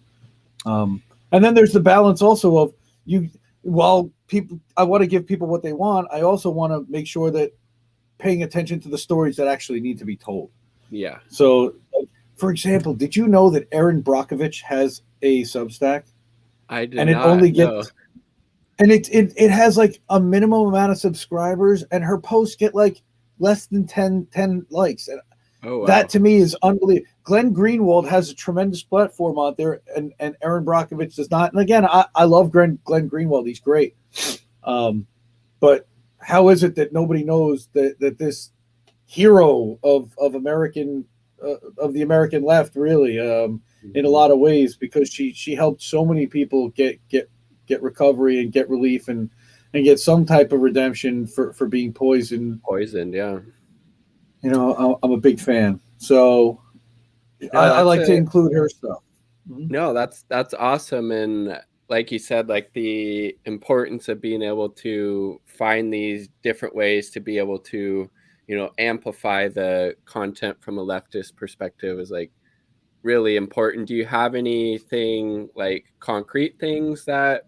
And then there's the balance also of you. While people, I want to give people what they want, I also want to make sure that paying attention to the stories that actually need to be told. Yeah. So, for example, did you know that Erin Brockovich has a Substack? I did And it not only know. gets, and it has like a minimum amount of subscribers, and her posts get like less than 10 likes. And Oh, wow. that to me is unbelievable. Glenn Greenwald has a tremendous platform out there, and Erin Brockovich does not. And again, I love Glenn Greenwald. He's great. But how is it that nobody knows that this hero of American of the American left, really, in a lot of ways, because she helped so many people get recovery and get relief and get some type of redemption for being poisoned. Yeah. You know, I'm a big fan. So No, I like to include her stuff. No, that's awesome. And like you said, like the importance of being able to find these different ways to be able to, amplify the content from a leftist perspective is like really important. Do you have anything like concrete things that,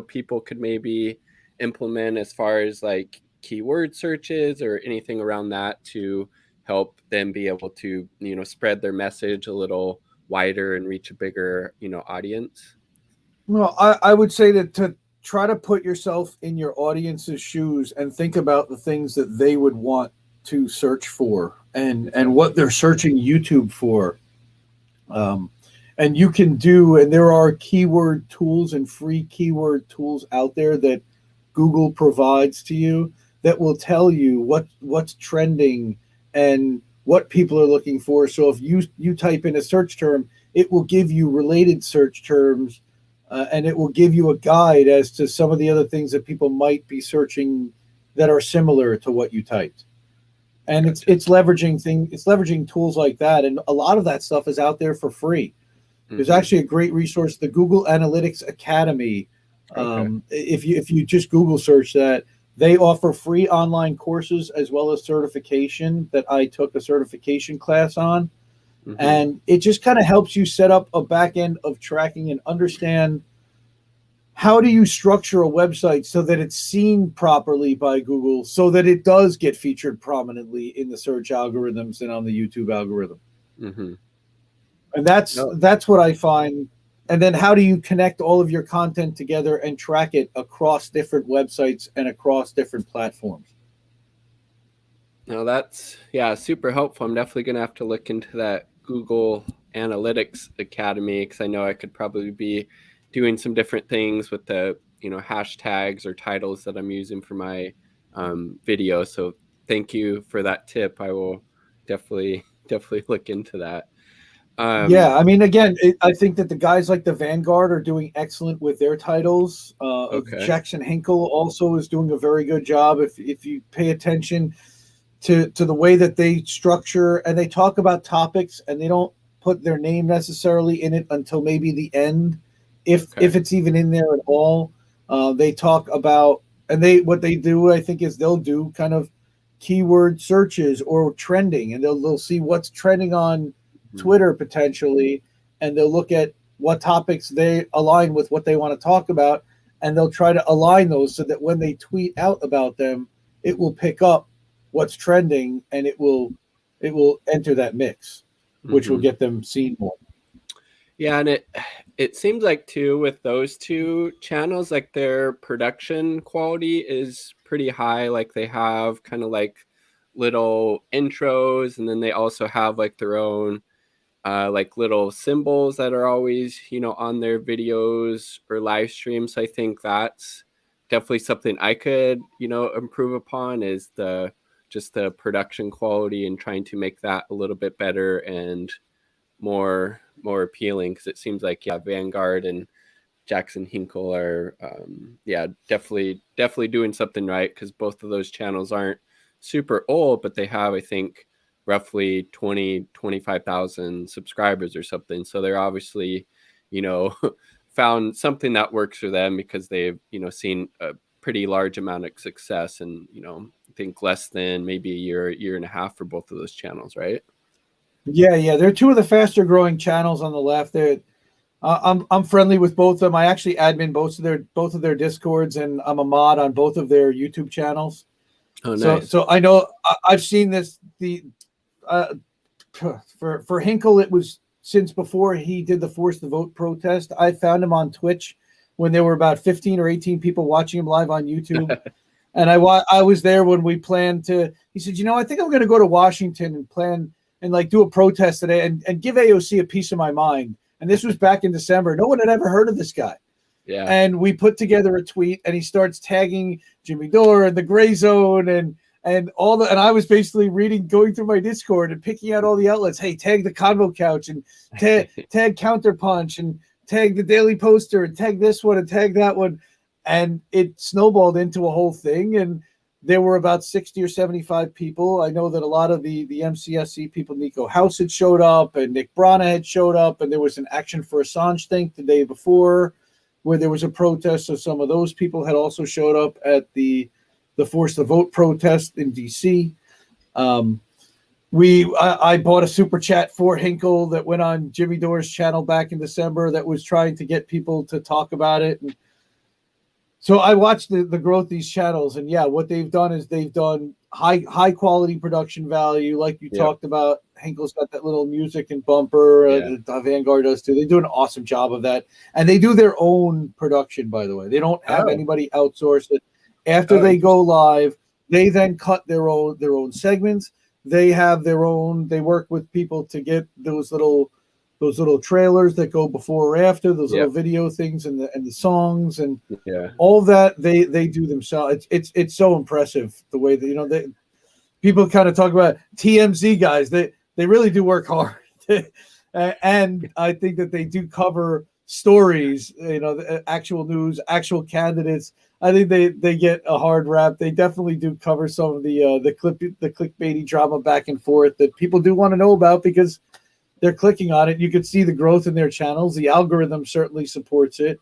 people could maybe implement as far as like keyword searches or anything around that to help them be able to, spread their message a little wider and reach a bigger, audience? Well, I would say that to try to put yourself in your audience's shoes and think about the things that they would want to search for and what they're searching YouTube for. And you can do, and there are keyword tools and free keyword tools out there that Google provides to you that will tell you what's trending and what people are looking for. So if you type in a search term, it will give you related search terms, and it will give you a guide as to some of the other things that people might be searching that are similar to what you typed. And Gotcha. it's leveraging tools like that, and a lot of that stuff is out there for free. There's actually a great resource, the Google Analytics Academy. Okay. If you just Google search that, they offer free online courses as well as certification that I took a certification class on. And it just kind of helps you set up a back end of tracking and understand how do you structure a website so that it's seen properly by Google, so that it does get featured prominently in the search algorithms and on the YouTube algorithm. And that's what I find. And then how do you connect all of your content together and track it across different websites and across different platforms? No, that's super helpful. I'm definitely gonna have to look into that Google Analytics Academy because I know I could probably be doing some different things with the hashtags or titles that I'm using for my video. So thank you for that tip. I will definitely look into that. Yeah, I mean, again, I think that the guys like the Vanguard are doing excellent with their titles. Okay. Jackson Hinkle also is doing a very good job. If you pay attention to the way that they structure and they talk about topics, and they don't put their name necessarily in it until maybe the end, if it's even in there at all. They talk about, and what they do, I think, is they'll do kind of keyword searches or trending, and they'll see what's trending on Twitter potentially, and they'll look at what topics they align with what they want to talk about, and they'll try to align those so that when they tweet out about them, it will pick up what's trending and it will enter that mix, which will get them seen more. Yeah, and it seems like too with those two channels, like their production quality is pretty high. Like they have kind of like little intros, and then they also have like their own like little symbols that are always on their videos or live streams. So I think that's definitely something I could improve upon, is the just the production quality and trying to make that a little bit better and more appealing, because it seems like Vanguard and Jackson Hinkle are definitely doing something right, because both of those channels aren't super old, but they have, I think, roughly 25,000 subscribers or something. So they're obviously, found something that works for them, because they've, seen a pretty large amount of success, and, I think less than maybe a year and a half for both of those channels, right? Yeah. They're two of the faster growing channels on the left. I'm friendly with both of them. I actually admin both of their Discords, and I'm a mod on both of their YouTube channels. Oh, nice. So I know I've seen this. For Hinkle, it was since before he did the Force the Vote protest. I found him on Twitch when there were about 15 or 18 people watching him live on YouTube. And I was there when we planned to. He said, I think I'm going to go to Washington and plan and like do a protest today and give AOC a piece of my mind. And this was back in December. No one had ever heard of this guy. Yeah. And we put together a tweet, and he starts tagging Jimmy Dore and the Gray Zone and I was basically going through my Discord and picking out all the outlets. Hey, tag the Convo Couch and tag Counterpunch and tag the Daily Poster and tag this one and tag that one. And it snowballed into a whole thing. And there were about 60 or 75 people. I know that a lot of the MCSC people, Nico House had showed up, and Nick Brana had showed up, and there was an Action for Assange thing the day before where there was a protest. So some of those people had also showed up at the Force the Vote protest in DC. I bought a super chat for Hinkle that went on Jimmy Dore's channel back in December that was trying to get people to talk about it. And so I watched the growth of these channels, and what they've done is they've done high quality production value, like you talked about. Hinkle's got that little music and bumper. Vanguard does too. They do an awesome job of that, and they do their own production. By the way, they don't have anybody outsource it. After they go live, they then cut their own segments. They have their own. They work with people to get those little trailers that go before or after, those little video things and the songs and all of that they do themselves. It's so impressive the way that people kind of talk about TMZ guys. They really do work hard, and I think that they do cover stories. The actual news, actual candidates. I think they get a hard rap. They definitely do cover some of the clickbaity drama back and forth that people do want to know about because they're clicking on it. You can see the growth in their channels. The algorithm certainly supports it.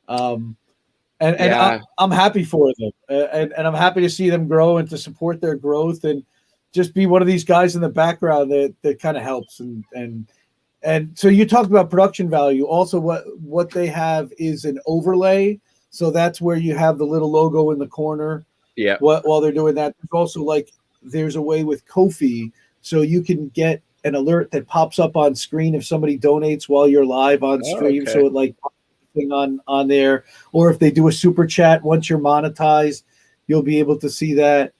I'm happy for them. And I'm happy to see them grow and to support their growth and just be one of these guys in the background that kind of helps. And so you talked about production value. Also, what they have is an overlay. So that's where you have the little logo in the corner. Yeah. While they're doing that, there's a way with Ko-fi, so you can get an alert that pops up on screen if somebody donates while you're live on stream. Okay. So it like thing on there, or if they do a super chat once you're monetized, you'll be able to see that.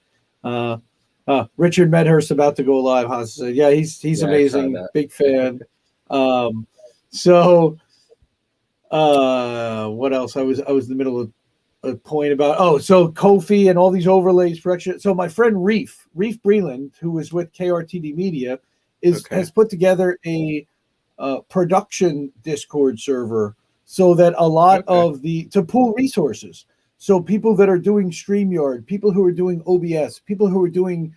Richard Medhurst about to go live. Huh? So, he's amazing, big fan. What else? I was in the middle of a point about so Ko-fi and all these overlays for extra. So my friend Reef Breland, who was with KRTD Media, has put together a production Discord server so that a lot of to pool resources. So people that are doing StreamYard, people who are doing OBS, people who are doing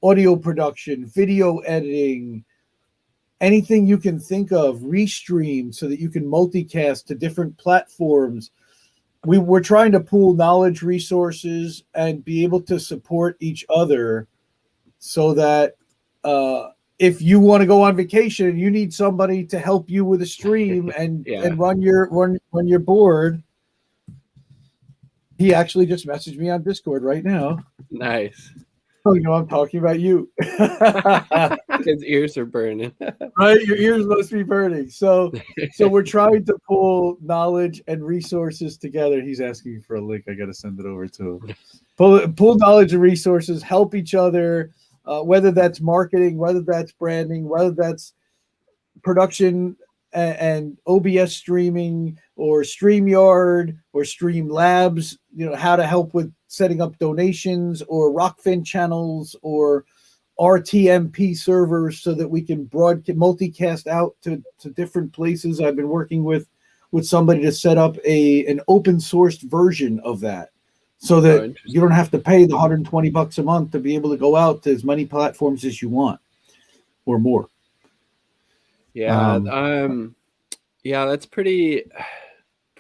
audio production, video editing, anything you can think of, restream so that you can multicast to different platforms. We're trying to pool knowledge resources and be able to support each other so that if you want to go on vacation and you need somebody to help you with a stream and run your board. He actually just messaged me on Discord right now. Nice. Oh, I'm talking about you. His ears are burning. Right? Your ears must be burning. So we're trying to pull knowledge and resources together. He's asking for a link. I got to send it over to him. Pull knowledge and resources, help each other, whether that's marketing, whether that's branding, whether that's production, and OBS streaming or StreamYard or Streamlabs, how to help with setting up donations or Rockfin channels or RTMP servers so that we can multicast out to different places. I've been working with somebody to set up an open sourced version of that so that you don't have to pay the $120 a month to be able to go out to as many platforms as you want or more. Yeah. Yeah, that's pretty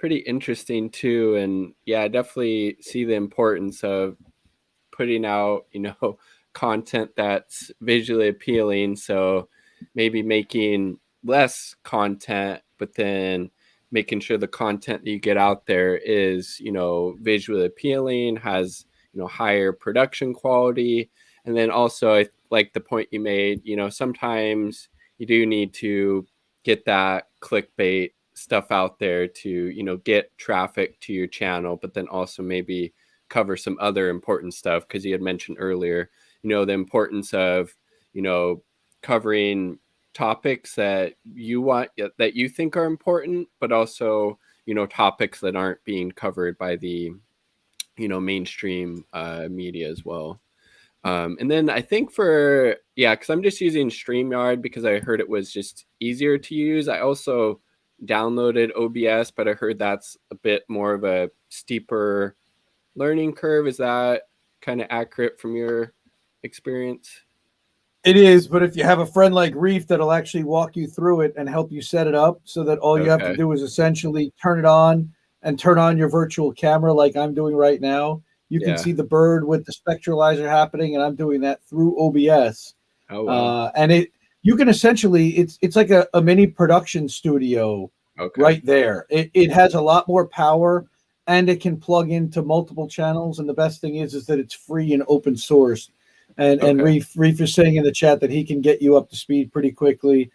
interesting too. And yeah, I definitely see the importance of putting out, content that's visually appealing. So maybe making less content, but then making sure the content that you get out there is, visually appealing, has, higher production quality. And then also, I like the point you made, sometimes you do need to get that clickbait stuff out there to, get traffic to your channel, but then also maybe cover some other important stuff, because you had mentioned earlier, the importance of, covering topics that you think are important, but also, topics that aren't being covered by the, mainstream media as well. And then I think because I'm just using StreamYard because I heard it was just easier to use. I also downloaded OBS, but I heard that's a bit more of a steeper learning curve. Is that kind of accurate from your experience? It is, but if you have a friend like Reef that'll actually walk you through it and help you set it up so that all you have to do is essentially turn it on and turn on your virtual camera like I'm doing right now. You can see the bird with the spectralizer happening, and I'm doing that through OBS. Oh, wow. And you can essentially, it's like a mini production studio right there. It has a lot more power, and it can plug into multiple channels. And the best thing is that it's free and open source. And Reef is saying in the chat that he can get you up to speed pretty quickly.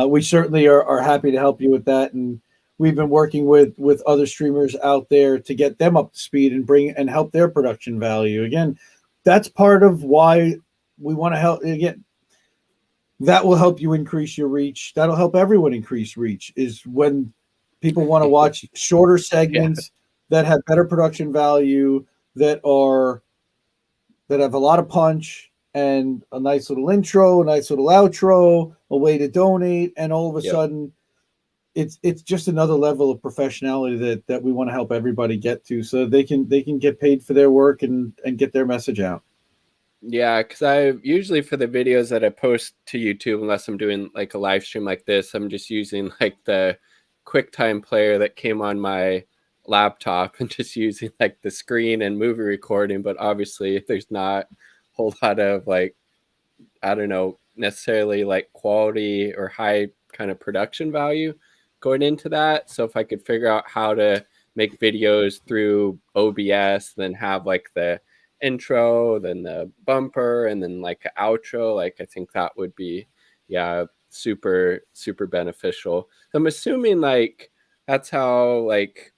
We certainly are happy to help you with that. And we've been working with other streamers out there to get them up to speed and help their production value. Again, that's part of why we want to help. Again, that will help you increase your reach. That'll help everyone increase reach, is when people want to watch shorter segments that have better production value, that have a lot of punch and a nice little intro, a nice little outro, a way to donate, and all of a sudden it's just another level of professionality that we want to help everybody get to, so they can get paid for their work and get their message out. Yeah, because I usually, for the videos that I post to YouTube, unless I'm doing like a live stream like this, I'm just using like the QuickTime player that came on my laptop and just using like the screen and movie recording. But obviously there's not a whole lot of like, I don't know, necessarily like quality or high kind of production value going into that. So if I could figure out how to make videos through OBS, then have like the intro, then the bumper, and then like an outro, like I think that would be super beneficial. I'm assuming like that's how like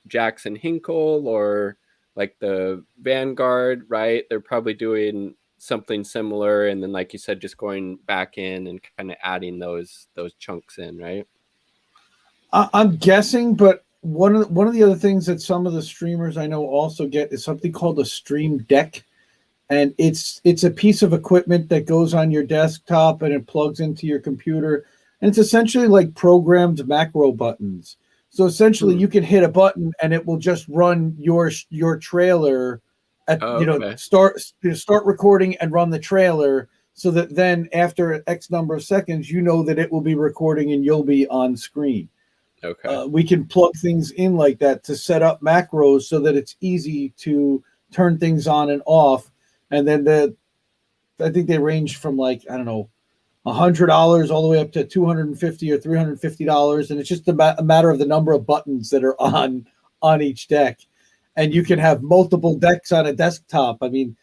Jackson Hinkle or like the Vanguard, right? They're probably doing something similar, and then like you said, just going back in and kind of adding those chunks in, right? I'm guessing, but one of the other things that some of the streamers I know also get is something called a Stream Deck, and it's a piece of equipment that goes on your desktop and it plugs into your computer, and it's essentially like programmed macro buttons. So essentially, you can hit a button and it will just run your trailer at start recording and run the trailer, so that then after X number of seconds, that it will be recording and you'll be on screen. We can plug things in like that to set up macros so that it's easy to turn things on and off. And then I think they range from like, I don't know, $100 all the way up to $250 or $350, and it's just a matter of the number of buttons that are on each deck. And you can have multiple decks on a desktop. I mean,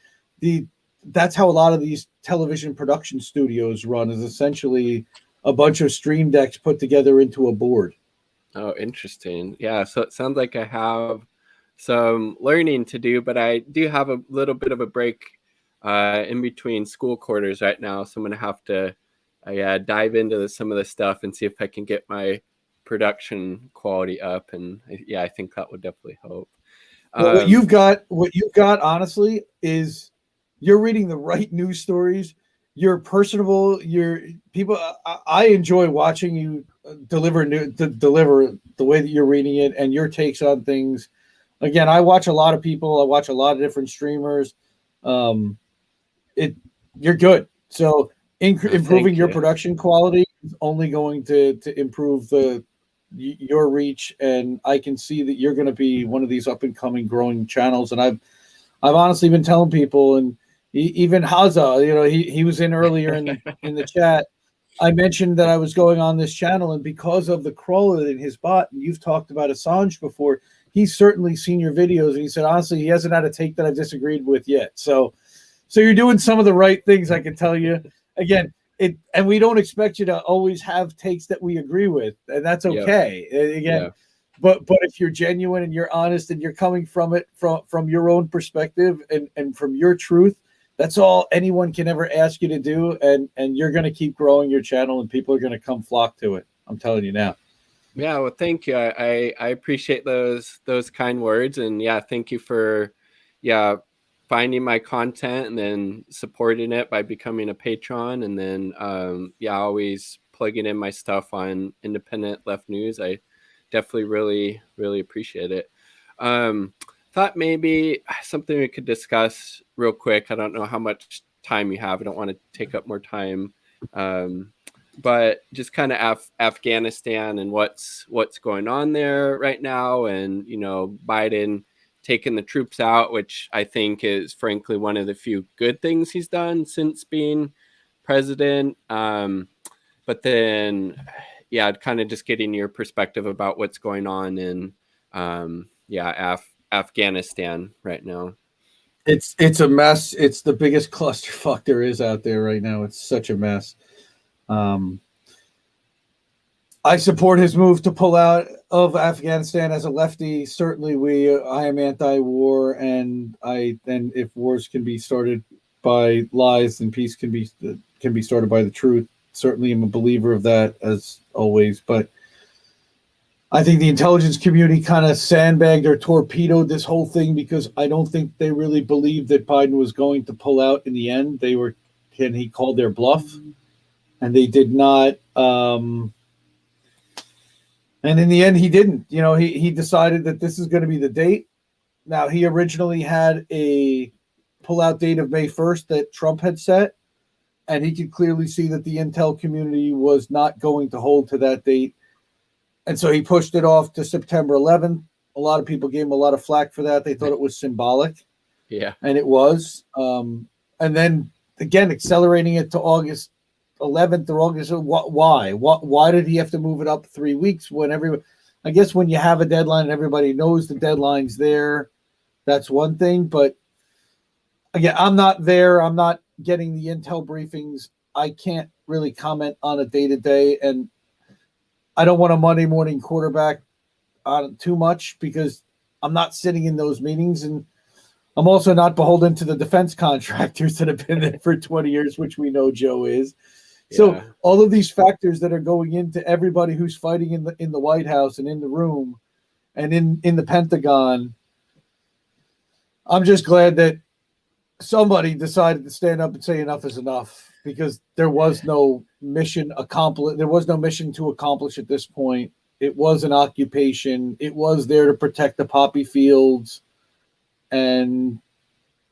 that's how a lot of these television production studios run, is essentially a bunch of Stream Decks put together into a board. Oh, interesting. Yeah, so it sounds like I have some learning to do, but I do have a little bit of a break in between school quarters right now, so I'm going to have to dive into some of the stuff and see if I can get my production quality up. And I think that would definitely help. Well, what you've got, honestly, is you're reading the right news stories. You're personable. You're people. I enjoy watching you deliver the way that you're reading it and your takes on things. Again, I watch a lot of people. I watch a lot of different streamers. You're good. So improving your production quality is only going to improve your reach, and I can see that you're going to be one of these up and coming growing channels. And I've honestly been telling people, and even Haza, he was in earlier in the chat. I mentioned that I was going on this channel, and because of the crawler in his bot, and you've talked about Assange before, he's certainly seen your videos, and he said honestly he hasn't had a take that I've disagreed with yet. So you're doing some of the right things, I can tell you. Again, and we don't expect you to always have takes that we agree with, and that's okay. Yep. Again, but if you're genuine and you're honest and you're coming from it from your own perspective and from your truth, that's all anyone can ever ask you to do, and you're going to keep growing your channel, and people are going to come flock to it. I'm telling you now. Yeah, well, thank you. I appreciate those kind words, and thank you for finding my content and then supporting it by becoming a patron, and then always plugging in my stuff on Independent Left News. I definitely really appreciate it. Thought maybe something we could discuss real quick. I don't know how much time you have. I don't want to take up more time, but just kind of Afghanistan and what's going on there right now, and Biden taking the troops out, which I think is frankly one of the few good things he's done since being president. But then, kind of just getting your perspective about what's going on in, Afghanistan right now. It's a mess. It's the biggest clusterfuck there is out there right now. It's such a mess. I support his move to pull out of Afghanistan as a lefty. Certainly, I am anti-war, and if wars can be started by lies, then peace can be started by the truth. Certainly, I'm a believer of that, as always. But I think the intelligence community kind of sandbagged or torpedoed this whole thing, because I don't think they really believed that Biden was going to pull out in the end. He called their bluff, and they did not. And in the end, he didn't. He decided that this is going to be the date. Now, he originally had a pullout date of May 1st that Trump had set, and he could clearly see that the intel community was not going to hold to that date. And so he pushed it off to September 11th. A lot of people gave him a lot of flack for that. They thought it was symbolic. Yeah. And it was. And then, again, accelerating it to August 11th or August. Why? Why did he have to move it up 3 weeks when I guess when you have a deadline and everybody knows the deadline's there, that's one thing. But again, I'm not there. I'm not getting the intel briefings. I can't really comment on a day-to-day, and I don't want a Monday morning quarterback on too much, because I'm not sitting in those meetings, and I'm also not beholden to the defense contractors that have been there for 20 years, which we know Joe is. So all of these factors that are going into everybody who's fighting in the White House and in the room and in the Pentagon, I'm just glad that somebody decided to stand up and say enough is enough, because there was no mission accomplished. There was no mission to accomplish at this point. It was an occupation. It was there to protect the poppy fields, and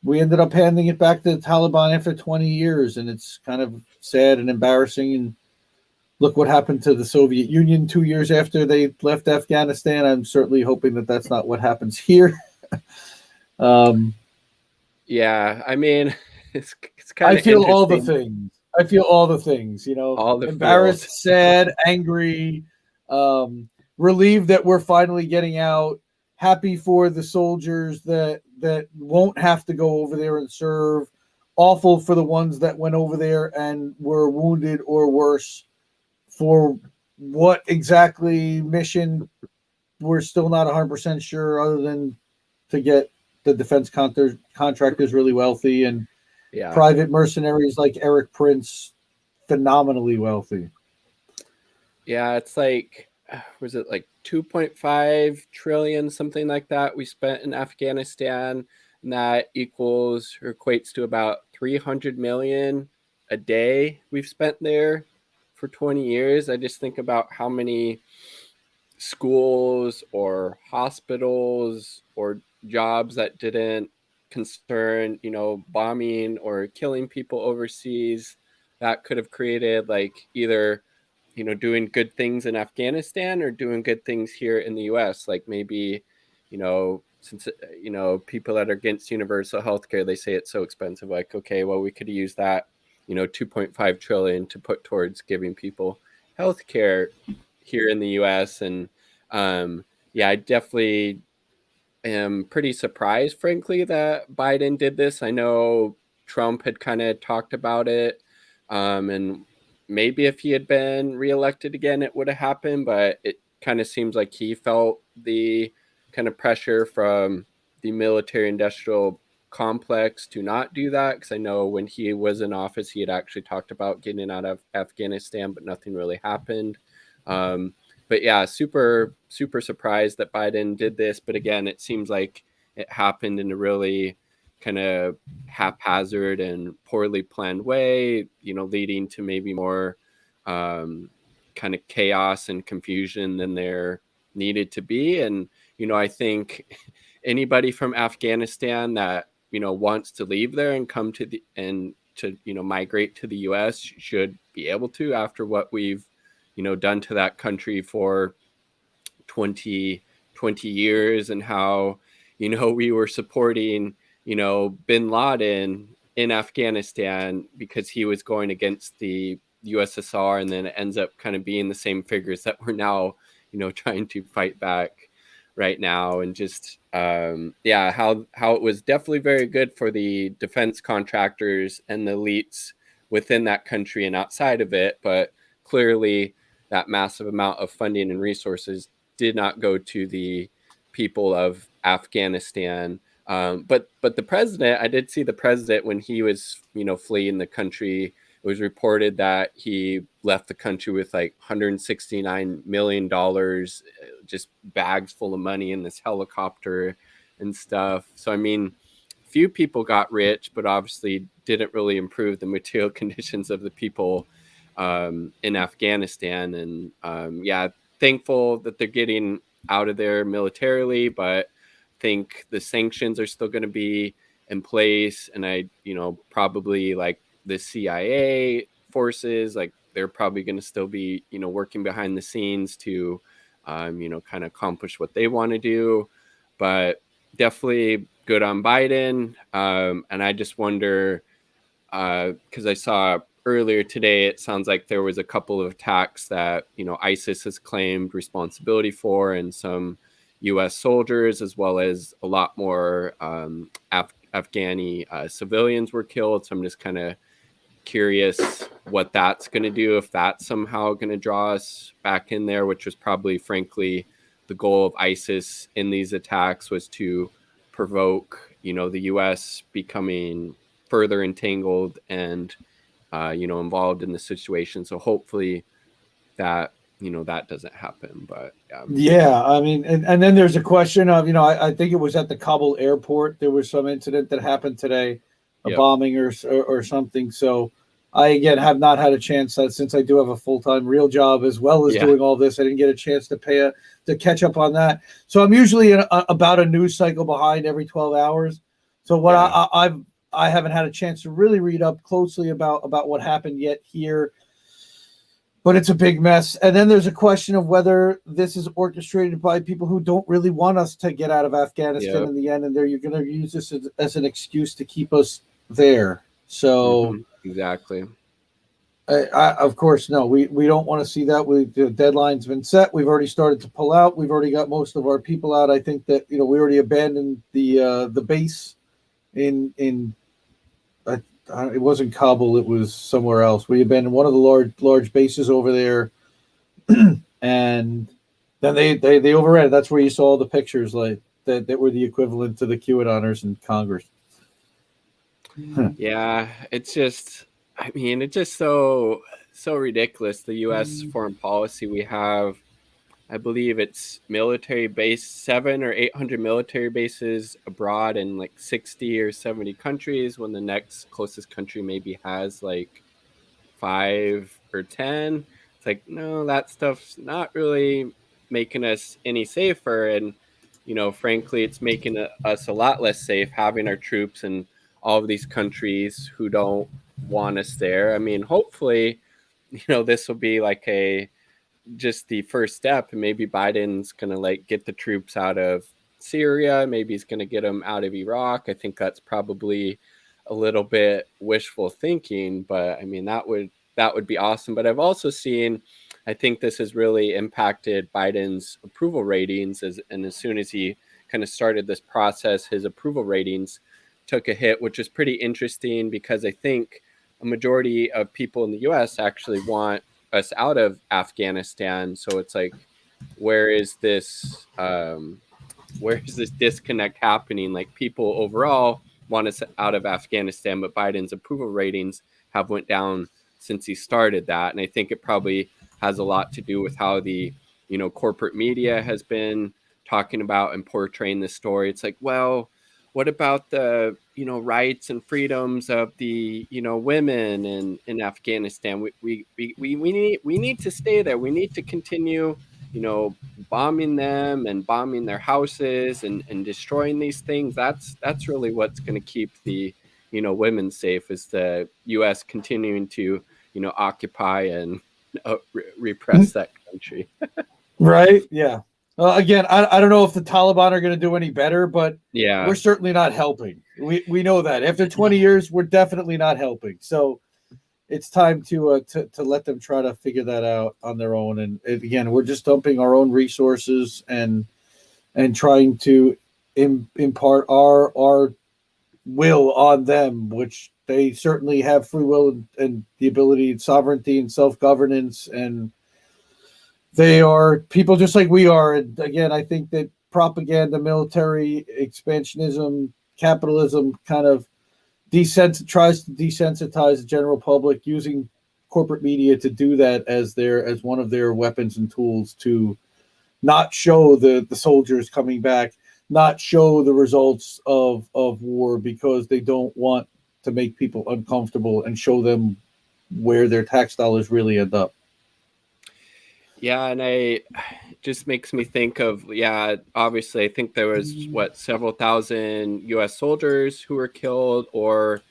we ended up handing it back to the Taliban after 20 years, and it's kind of sad and embarrassing. And look what happened to the Soviet Union 2 years after they left Afghanistan. I'm certainly hoping that that's not what happens here. Yeah, I mean, it's kind of. I feel all the things. I feel all the things. All the embarrassed, feels. sad, angry, relieved that we're finally getting out. Happy for the soldiers that won't have to go over there and serve. Awful for the ones that went over there and were wounded or worse. For what exactly mission, we're still not 100% sure, other than to get the defense contractors really wealthy and private mercenaries like Eric Prince phenomenally wealthy. Yeah, it's like, was it like 2.5 trillion, something like that, we spent in Afghanistan, and that equals or equates to about 300 million a day we've spent there for 20 years. I just think about how many schools or hospitals or jobs that didn't concern, bombing or killing people overseas, that could have created, like, either doing good things in Afghanistan or doing good things here in the US. Like, maybe, since people that are against universal healthcare, they say it's so expensive, like, okay, well, we could use that 2.5 trillion to put towards giving people healthcare here in the US. And yeah, I definitely am pretty surprised, frankly, that Biden did this. I know Trump had kind of talked about it, and maybe if he had been reelected again, it would have happened. But it kind of seems like he felt the kind of pressure from the military-industrial complex to not do that. Because I know when he was in office, he had actually talked about getting out of Afghanistan, but nothing really happened. But yeah, super, super surprised that Biden did this. But again, it seems like it happened in a really kind of haphazard and poorly planned way, leading to maybe more kind of chaos and confusion than there needed to be. And, I think anybody from Afghanistan that, wants to leave there and come to migrate to the US should be able to, after what we've done to that country for 20 years, and how we were supporting bin Laden in Afghanistan because he was going against the USSR, and then it ends up kind of being the same figures that we're now trying to fight back right now. And just yeah, how it was definitely very good for the defense contractors and the elites within that country and outside of it, but clearly that massive amount of funding and resources did not go to the people of Afghanistan. But the president, I did see the president when he was, fleeing the country. It was reported that he left the country with like $169 million, just bags full of money in this helicopter and stuff. So, I mean, few people got rich, but obviously didn't really improve the material conditions of the people in Afghanistan. And yeah, thankful that they're getting out of there militarily, but I think the sanctions are still going to be in place. And probably like the CIA forces, like they're probably going to still be, working behind the scenes to, kind of accomplish what they want to do. But definitely good on Biden. And I just wonder, because I saw earlier today, it sounds like there was a couple of attacks that ISIS has claimed responsibility for, and some U.S. soldiers, as well as a lot more Afghani civilians were killed. So I'm just kind of curious what that's going to do, if that's somehow going to draw us back in there, which was probably, frankly, the goal of ISIS in these attacks, was to provoke the U.S. becoming further entangled and involved in the situation. So hopefully that that doesn't happen. But yeah, I mean, and then there's a question of I think it was at the Kabul airport, there was some incident that happened today, a bombing or something. So I again have not had a chance, since I do have a full-time real job as well as doing all this. I didn't get a chance to catch up on that. So I'm usually about a news cycle behind every 12 hours. So what I haven't had a chance to really read up closely about what happened yet here, but it's a big mess. And then there's a question of whether this is orchestrated by people who don't really want us to get out of Afghanistan in the end, and you're going to use this as an excuse to keep us there. So exactly. Of course, no, we don't want to see that. The deadline's been set. We've already started to pull out. We've already got most of our people out. I think that we already abandoned the base in it wasn't Kabul, it was somewhere else. We abandoned one of the large bases over there, and then they overran it. That's where you saw the pictures like that were the equivalent to the QAnoners in Congress. Yeah, it's just, I mean, it's just so so ridiculous. The U.S. foreign policy, we have, I believe it's military base, 700 or 800 military bases abroad in like 60 or 70 countries, when the next closest country maybe has like 5 or 10. It's like, no, that stuff's not really making us any safer. And, frankly, it's making us a lot less safe having our troops in all of these countries who don't want us there. I mean, hopefully, this will be like just the first step, and maybe Biden's going to like get the troops out of Syria. Maybe he's going to get them out of Iraq. I think that's probably a little bit wishful thinking, but I mean, that would be awesome. But I've also seen, I think this has really impacted Biden's approval ratings, and as soon as he kind of started this process, his approval ratings took a hit, which is pretty interesting, because I think a majority of people in the US actually want us out of Afghanistan. So it's like, where is this disconnect happening? Like, people overall want us out of Afghanistan, but Biden's approval ratings have went down since he started that. And I think it probably has a lot to do with how the corporate media has been talking about and portraying this story. It's like, well, what about the rights and freedoms of the women in Afghanistan? We need to stay there. We need to continue bombing them and bombing their houses and destroying these things. That's really what's going to keep the women safe, is the U.S. continuing to occupy and repress that country. Right? Yeah. Again, I don't know if the Taliban are going to do any better, but yeah, we're certainly not helping. We know that after 20 years, we're definitely not helping. So it's time to let them try to figure that out on their own. And again, we're just dumping our own resources and trying to impart our will on them, which they certainly have free will and the ability, sovereignty, and self-governance, and they are people just like we are. And again, I think that propaganda, military expansionism, capitalism kind of tries to desensitize the general public, using corporate media to do that as one of their weapons and tools to not show the soldiers coming back, not show the results of war, because they don't want to make people uncomfortable and show them where their tax dollars really end up. Yeah, and it just makes me think of, obviously, I think there was, several thousand U.S. soldiers who were killed, or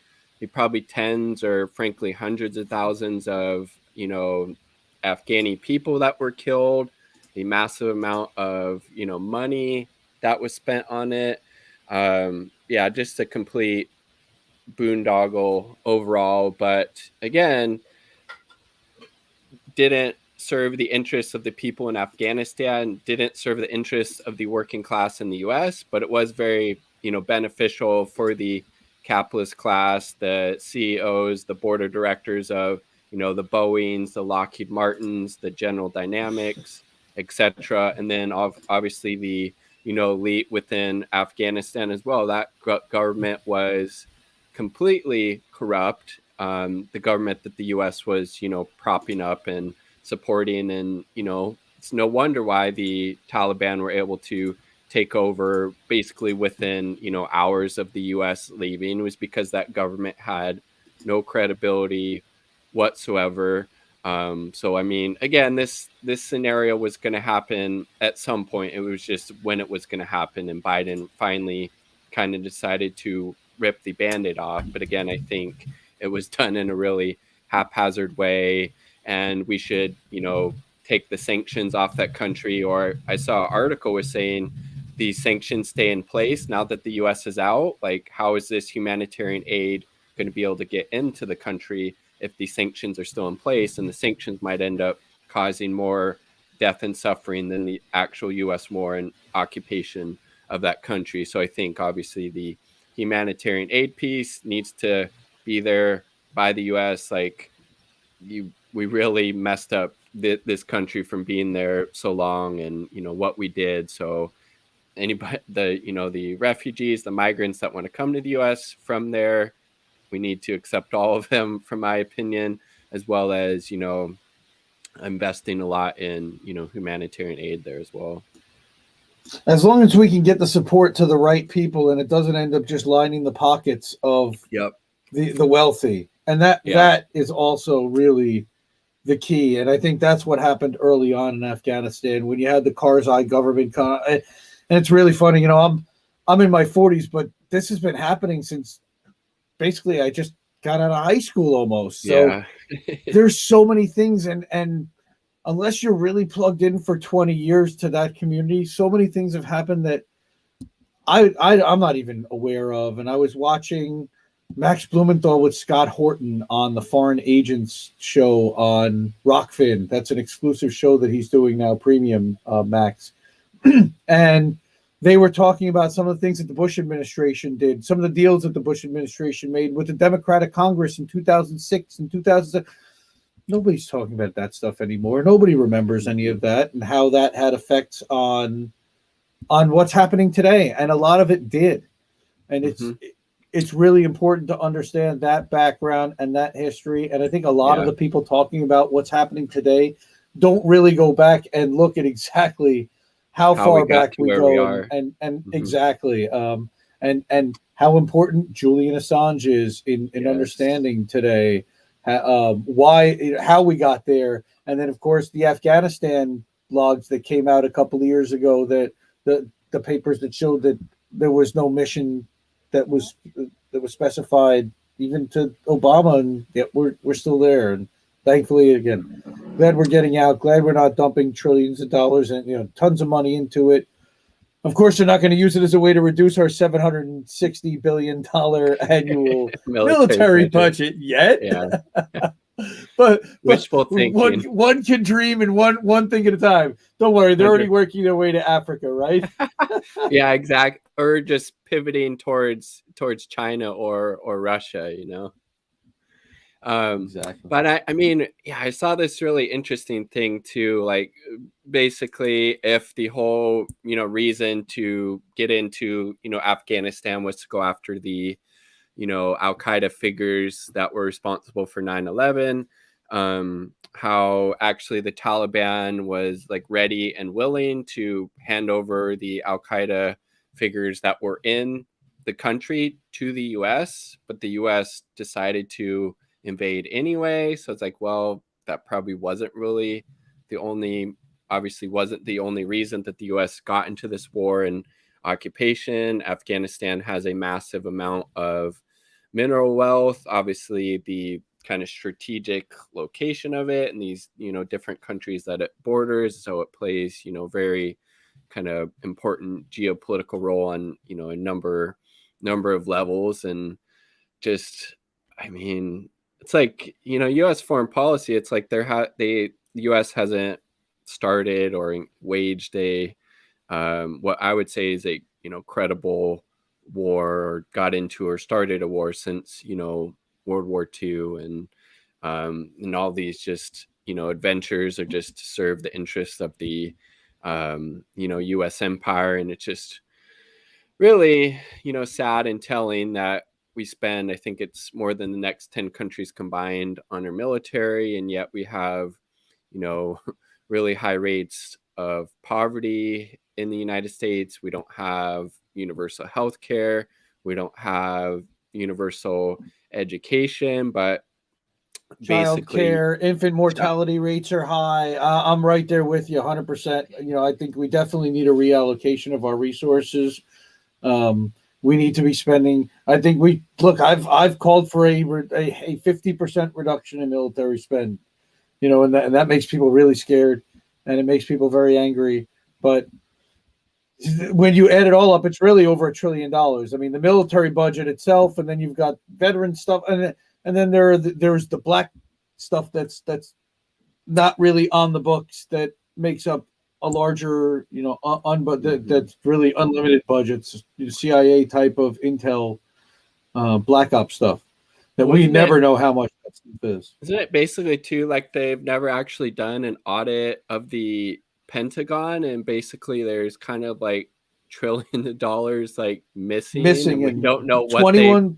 probably tens or frankly hundreds of thousands of, Afghani people that were killed, the massive amount of, money that was spent on it. Just a complete boondoggle overall. But again, didn't serve the interests of the people in Afghanistan, didn't serve the interests of the working class in the US, but it was very, beneficial for the capitalist class, the CEOs, the board of directors of, the Boeings, the Lockheed Martins, the General Dynamics, etc. And then obviously the, elite within Afghanistan as well. That government was completely corrupt. The government that the US was, propping up and supporting, and it's no wonder why the Taliban were able to take over basically within hours of the US leaving. It was because that government had no credibility whatsoever. So I mean, again, this scenario was going to happen at some point. It was just when it was going to happen, and Biden finally kind of decided to rip the Band-Aid off. But again, I think it was done in a really haphazard way, and we should, take the sanctions off that country. Or I saw an article was saying these sanctions stay in place now that the US is out. Like, how is this humanitarian aid going to be able to get into the country if the sanctions are still in place? And the sanctions might end up causing more death and suffering than the actual US war and occupation of that country. So I think obviously the humanitarian aid piece needs to be there by the US. Like, we really messed up this country from being there so long, and what we did. So anybody, the refugees, the migrants that want to come to the US from there, we need to accept all of them, from my opinion. as well as, investing a lot in, humanitarian aid there as well. As long as we can get the support to the right people and it doesn't end up just lining the pockets of Yep. the wealthy. And that is also really the key. And I think that's what happened early on in Afghanistan when you had the Karzai government. And it's really funny, I'm in my 40s, but this has been happening since basically I just got out of high school almost. So there's so many things, and unless you're really plugged in for 20 years to that community, so many things have happened that I'm not even aware of. And I was watching Max Blumenthal with Scott Horton on the Foreign Agents show on Rockfin. That's an exclusive show that he's doing now, premium, Max. And they were talking about some of the things that the Bush administration did, some of the deals that the Bush administration made with the Democratic Congress in 2006 and 2007. Nobody's talking about that stuff anymore. Nobody remembers any of that and how that had effects on what's happening today. And a lot of it did. And it's really important to understand that background and that history. And I think a lot of the people talking about what's happening today don't really go back and look at exactly how far back we go and exactly and how important Julian Assange is in understanding today how we got there. And then of course the Afghanistan logs that came out a couple of years ago, that the papers that showed that there was no mission that was specified even to Obama, and yet we're still there. And thankfully, again, glad we're getting out. Glad we're not dumping trillions of dollars and tons of money into it. Of course, they're not going to use it as a way to reduce our $760 billion annual military budget yet. Yeah. but wishful thinking. One can dream, and one thing at a time. Don't worry, they're already working their way to Africa, right? Yeah, exactly. Or just pivoting towards China or Russia, Exactly. But I saw this really interesting thing too. Like, basically, if the whole reason to get into Afghanistan was to go after the Al-Qaeda figures that were responsible for 9/11, how actually the Taliban was like ready and willing to hand over the Al-Qaeda figures that were in the country to the US, but the US decided to invade anyway. So it's like, well, that probably wasn't really wasn't the only reason that the US got into this war and occupation. Afghanistan has a massive amount of mineral wealth, obviously the kind of strategic location of it and these different countries that it borders, so it plays very kind of important geopolitical role on a number of levels. And just it's like US foreign policy, it's like the US hasn't started or waged a what I would say is a credible war, or got into or started a war since World War II, and all these just adventures are just to serve the interests of the US empire. And it's just really sad and telling that we spend, I think it's more than the next 10 countries combined on our military, and yet we have really high rates of poverty in the United States. We don't have universal health care. We don't have universal education, but child care, infant mortality rates are high. I'm right there with you 100%. I think we definitely need a reallocation of our resources. We need to be spending, I think I've called for a 50% reduction in military spend, and that makes people really scared, and it makes people very angry. But when you add it all up, it's really over $1 trillion. I mean, the military budget itself, and then you've got veteran stuff, and then there's the black stuff that's not really on the books that makes up a larger, that's really unlimited budgets, CIA type of intel, black ops stuff that we never know how much that stuff is. Isn't it basically too like they've never actually done an audit of the Pentagon, and basically there's kind of like trillions of dollars like missing and we don't know what 21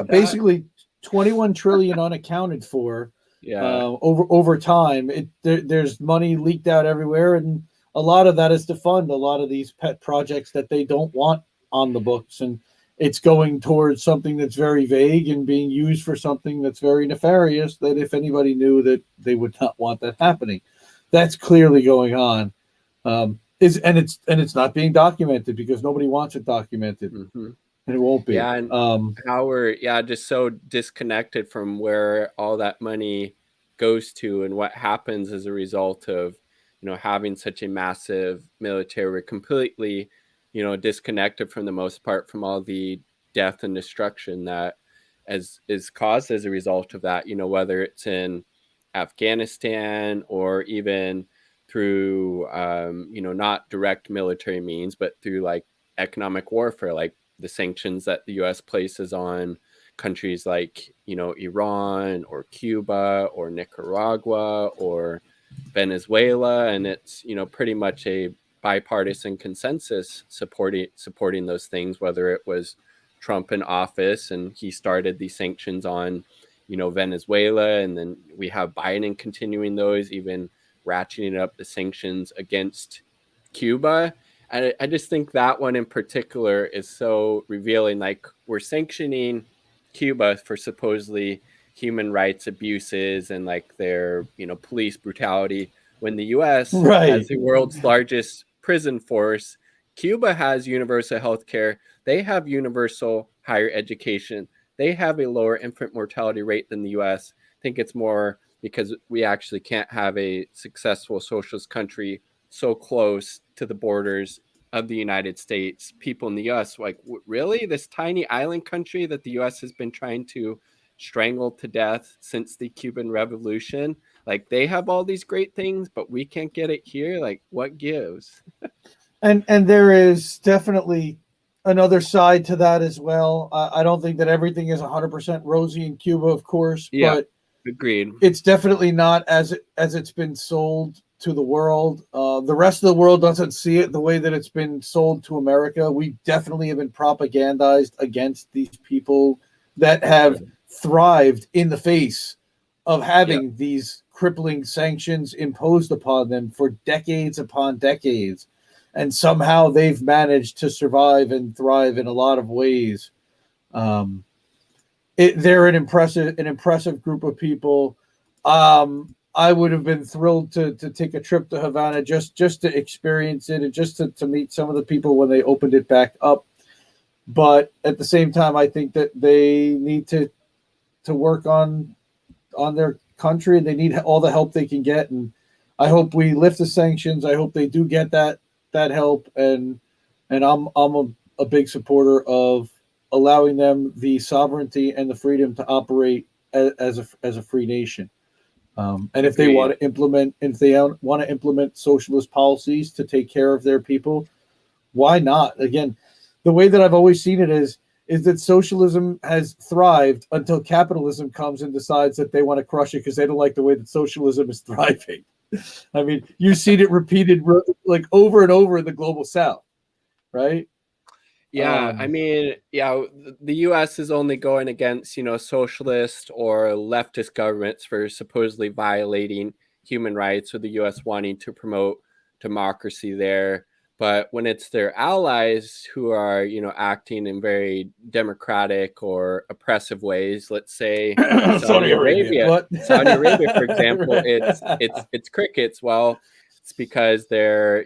basically 21 trillion unaccounted for, Yeah. over time. There's money leaked out everywhere, and a lot of that is to fund a lot of these pet projects that they don't want on the books, and it's going towards something that's very vague and being used for something that's very nefarious. That if anybody knew, that they would not want that happening. That's clearly going on. It's not being documented because nobody wants it documented, Mm-hmm. and it won't be. Yeah, and how we're just so disconnected from where all that money goes to and what happens as a result of having such a massive military. We're completely disconnected from the most part from all the death and destruction that is caused as a result of that, whether it's in Afghanistan or even through not direct military means, but through like economic warfare, like the sanctions that the US places on countries like Iran or Cuba or Nicaragua or Venezuela. And it's pretty much a bipartisan consensus supporting those things, whether it was Trump in office and he started the sanctions on Venezuela, and then we have Biden continuing those, even ratcheting up the sanctions against Cuba. I just think that one in particular is so revealing. Like, we're sanctioning Cuba for supposedly human rights abuses and like their police brutality, when the US has Right. the world's largest prison force. Cuba has universal health care. They have universal higher education. They have a lower infant mortality rate than the US. I think it's more because we actually can't have a successful socialist country so close to the borders of the United States. People in the US like, really, this tiny island country that the US has been trying to strangle to death since the Cuban Revolution, like they have all these great things but we can't get it here. Like, what gives? And there is definitely another side to that as well. I don't think that everything is 100% rosy in Cuba, of course, Yeah, but agreed. it's definitely not as it's been sold to the world. The rest of the world doesn't see it the way that it's been sold to America. We definitely have been propagandized against these people that have thrived in the face of having these crippling sanctions imposed upon them for decades upon decades. And somehow they've managed to survive and thrive in a lot of ways. They're an impressive group of people. I would have been thrilled to take a trip to Havana just to experience it and just to meet some of the people when they opened it back up. But at the same time, I think that they need to work on their country, and they need all the help they can get. And I hope we lift the sanctions. I hope they do get that help. And I'm a big supporter of allowing them the sovereignty and the freedom to operate as a free nation. And if they want to implement socialist policies to take care of their people, why not? Again, the way that I've always seen it is that socialism has thrived until capitalism comes and decides that they want to crush it because they don't like the way that socialism is thriving. I mean, you've seen it repeated like over and over in the global South, right? Yeah, I mean, the US is only going against, socialist or leftist governments for supposedly violating human rights, or the US wanting to promote democracy there. But when it's their allies who are, acting in very democratic or oppressive ways, let's say Saudi Arabia. Saudi Arabia, for example, it's crickets. Well, it's because they're,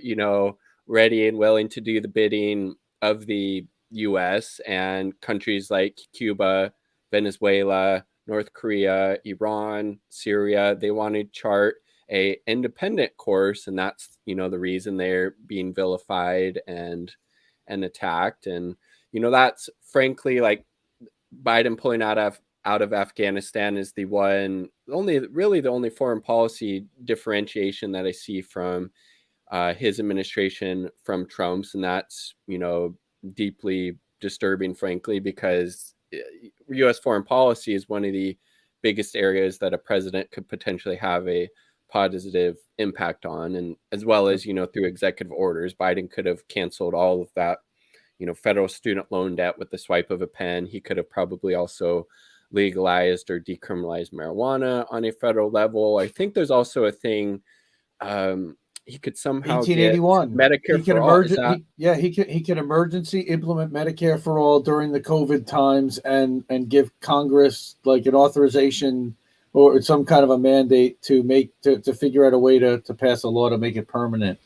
ready and willing to do the bidding of the US, and countries like Cuba, Venezuela, North Korea, Iran, Syria, they want to chart a independent course, and that's the reason they're being vilified and attacked. And that's frankly, like, Biden pulling out of Afghanistan is the only foreign policy differentiation that I see from his administration from Trump's, and that's deeply disturbing, frankly, because U.S. foreign policy is one of the biggest areas that a president could potentially have a positive impact on, and as well as through executive orders. Biden could have canceled all of that federal student loan debt with the swipe of a pen. He could have probably also legalized or decriminalized marijuana on a federal level. I think there's also a thing he could somehow 1881 get Medicare he can for all. Is that... he can emergency implement Medicare for all during the COVID times and give Congress like an authorization or some kind of a mandate to figure out a way to pass a law to make it permanent.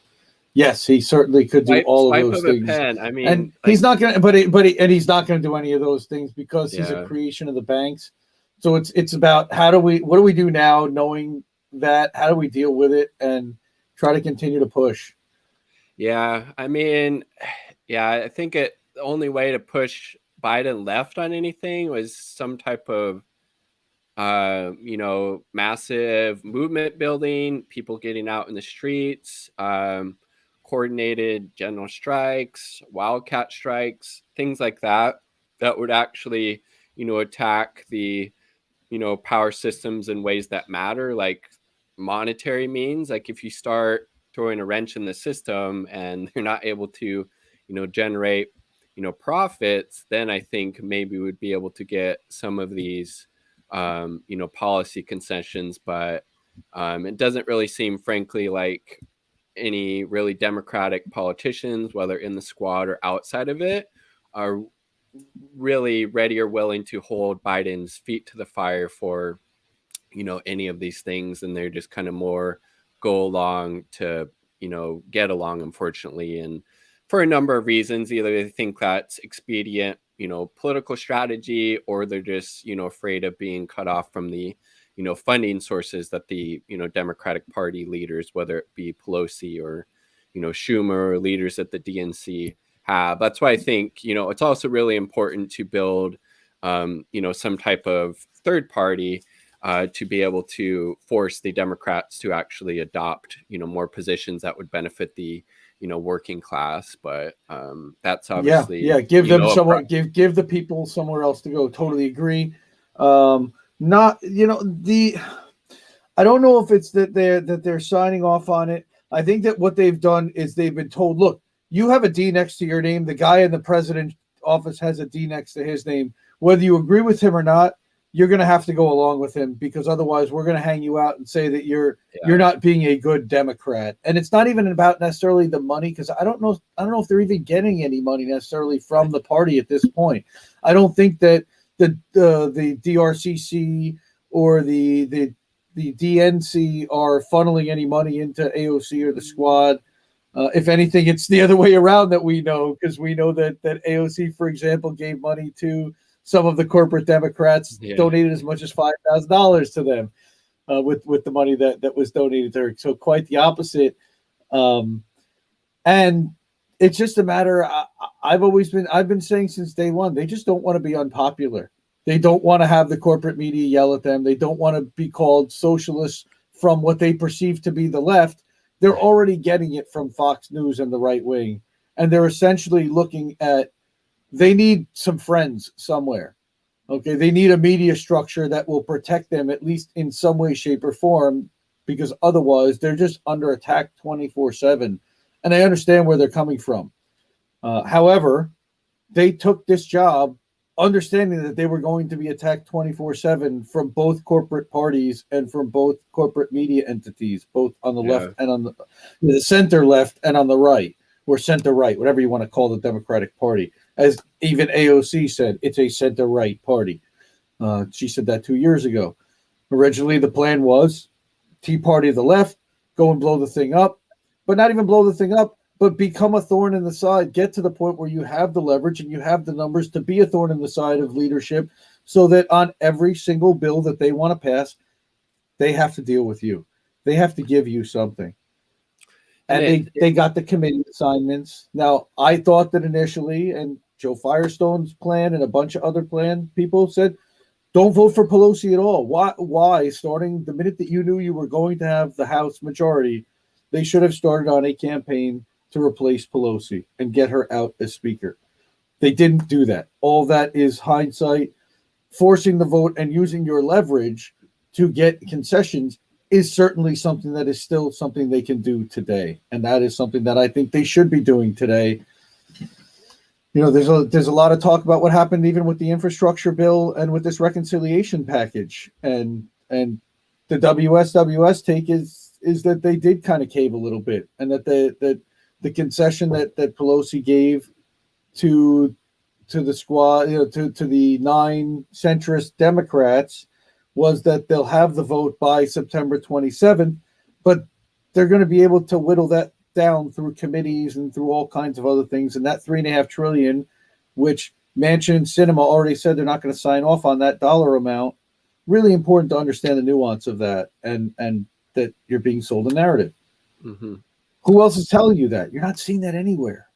Yes, he certainly could do all of those things. Pen. I mean, and he's not going to, he's not going to do any of those things because he's a creation of the banks. So it's about what do we do now, knowing that, how do we deal with it and try to continue to push. Yeah, I mean, I think the only way to push Biden left on anything was some type of massive movement building, people getting out in the streets, coordinated general strikes, wildcat strikes, things like that would actually, attack the, power systems in ways that matter, like monetary means. Like if you start throwing a wrench in the system and they're not able to, generate, profits, then I think maybe we'd be able to get some of these policy concessions, but it doesn't really seem, frankly, like any really Democratic politicians, whether in the squad or outside of it, are really ready or willing to hold Biden's feet to the fire for, any of these things. And they're just kind of more go along to, get along, unfortunately. And for a number of reasons, either they think that's expedient, political strategy, or they're just, afraid of being cut off from the, funding sources that the, Democratic Party leaders, whether it be Pelosi or, Schumer, or leaders at the DNC have. That's why I think, it's also really important to build, some type of third party to be able to force the Democrats to actually adopt, more positions that would benefit the, working class. But that's obviously give them somewhere, give the people somewhere else to go. Totally agree. Not I don't know if it's that they're signing off on it. I think that what they've done is they've been told, look, you have a D next to your name. The guy in the president's office has a D next to his name. Whether you agree with him or not, you're going to have to go along with him, because otherwise we're going to hang you out and say that you're not being a good Democrat. And it's not even about necessarily the money, because I don't know if they're even getting any money necessarily from the party at this point. I don't think that the DRCC or the DNC are funneling any money into AOC or the squad. If anything, it's the other way around that we know, because we know that AOC, for example, gave money to some of the corporate Democrats, donated as much as $5,000 to them with the money that was donated to her. So quite the opposite. And it's just a matter. I've been saying since day one, they just don't want to be unpopular. They don't want to have the corporate media yell at them. They don't want to be called socialists from what they perceive to be the left. They're already getting it from Fox News and the right wing. And they're essentially looking at, they need some friends somewhere. Okay. They need a media structure that will protect them, at least in some way, shape, or form, because otherwise they're just under attack 24/7. And I understand where they're coming from. However, they took this job understanding that they were going to be attacked 24/7 from both corporate parties and from both corporate media entities, both on the left and on the center left and on the right, or center right, whatever you want to call the Democratic Party. As even AOC said, it's a center right party. She said that 2 years ago. Originally, the plan was Tea Party of the left, go and blow the thing up, but not even blow the thing up, but become a thorn in the side, get to the point where you have the leverage and you have the numbers to be a thorn in the side of leadership, so that on every single bill that they want to pass, they have to deal with you. They have to give you something. And they got the committee assignments. Now, I thought that initially, and Joe Firestone's plan and a bunch of other people said, don't vote for Pelosi at all. Why? Starting the minute that you knew you were going to have the House majority, they should have started on a campaign to replace Pelosi and get her out as speaker. They didn't do that. All that is hindsight. Forcing the vote and using your leverage to get concessions is certainly something that is still something they can do today. And that is something that I think they should be doing today. there's a lot of talk about what happened even with the infrastructure bill and with this reconciliation package, and the WSWS take is that they did kind of cave a little bit, and that the concession that Pelosi gave to the squad, to the 9 centrist Democrats, was that they'll have the vote by September 27th, but they're going to be able to whittle that down through committees and through all kinds of other things. And that $3.5 trillion, which Manchin and Sinema already said they're not going to sign off on that dollar amount, really important to understand the nuance of that, and that you're being sold a narrative. Mm-hmm. Who else is telling you that? You're not seeing that anywhere.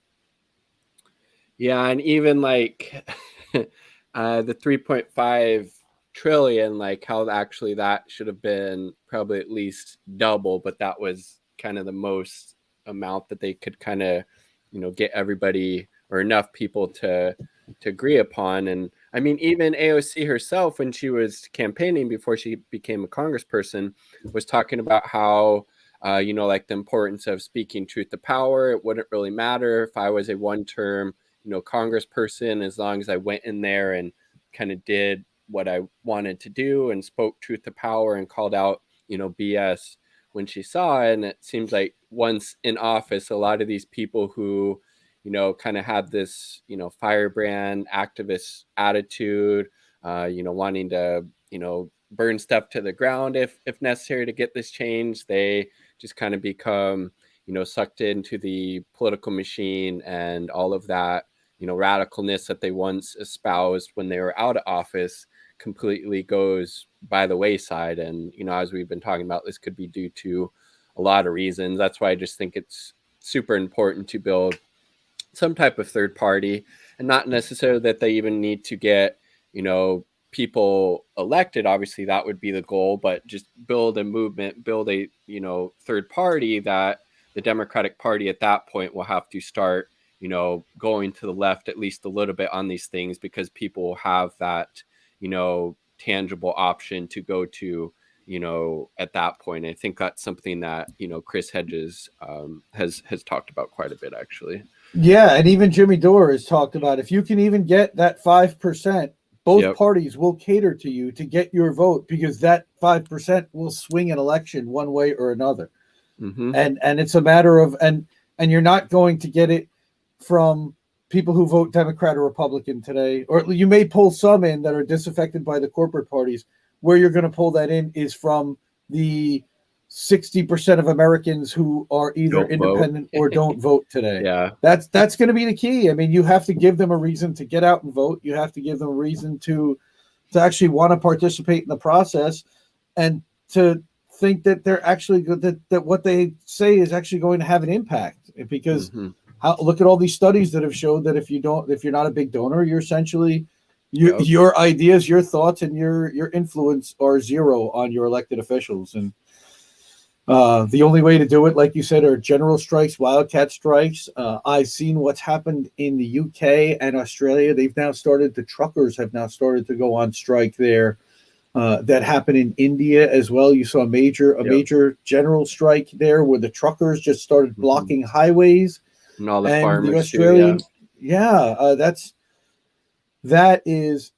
Yeah, and even like the 3.5 trillion, like how actually that should have been probably at least double, but that was kind of the most amount that they could kind of, get everybody or enough people to agree upon. And I mean, even AOC herself, when she was campaigning before she became a congressperson, was talking about how like the importance of speaking truth to power. It wouldn't really matter if I was a one-term congressperson, as long as I went in there and kind of did what I wanted to do and spoke truth to power and called out BS when she saw it. And it seems like once in office, a lot of these people who kind of had this firebrand activist attitude, wanting to burn stuff to the ground if necessary to get this change, they just kind of become sucked into the political machine, and all of that radicalness that they once espoused when they were out of office completely goes by the wayside. And as we've been talking about, this could be due to a lot of reasons. That's why I just think it's super important to build some type of third party, and not necessarily that they even need to get people elected. Obviously that would be the goal, but just build a movement, build a third party that the Democratic Party at that point will have to start going to the left at least a little bit on these things, because people have that tangible option to go to at that point. I think that's something that Chris Hedges has talked about quite a bit, actually. Yeah, and even Jimmy Dore has talked about, if you can even get that 5%, both parties will cater to you to get your vote, because that 5% will swing an election one way or another. Mm-hmm. And it's a matter of, and you're not going to get it from people who vote Democrat or Republican today, or you may pull some in that are disaffected by the corporate parties. Where you're going to pull that in is from the 60% of Americans who are either independent or don't vote today. Yeah, that's going to be the key. I mean, you have to give them a reason to get out and vote. You have to give them a reason to actually want to participate in the process, and to think that they're actually good, that what they say is actually going to have an impact. Because look at all these studies that have showed that if you're not a big donor, you're essentially your ideas, your thoughts, and your influence are zero on your elected officials. And the only way to do it, like you said, are general strikes, wildcat strikes. I've seen what's happened in the UK and Australia. The truckers have now started to go on strike there. That happened in India as well. You saw a major general strike there, where the truckers just started blocking highways. And all the farmers the Australian, too, that is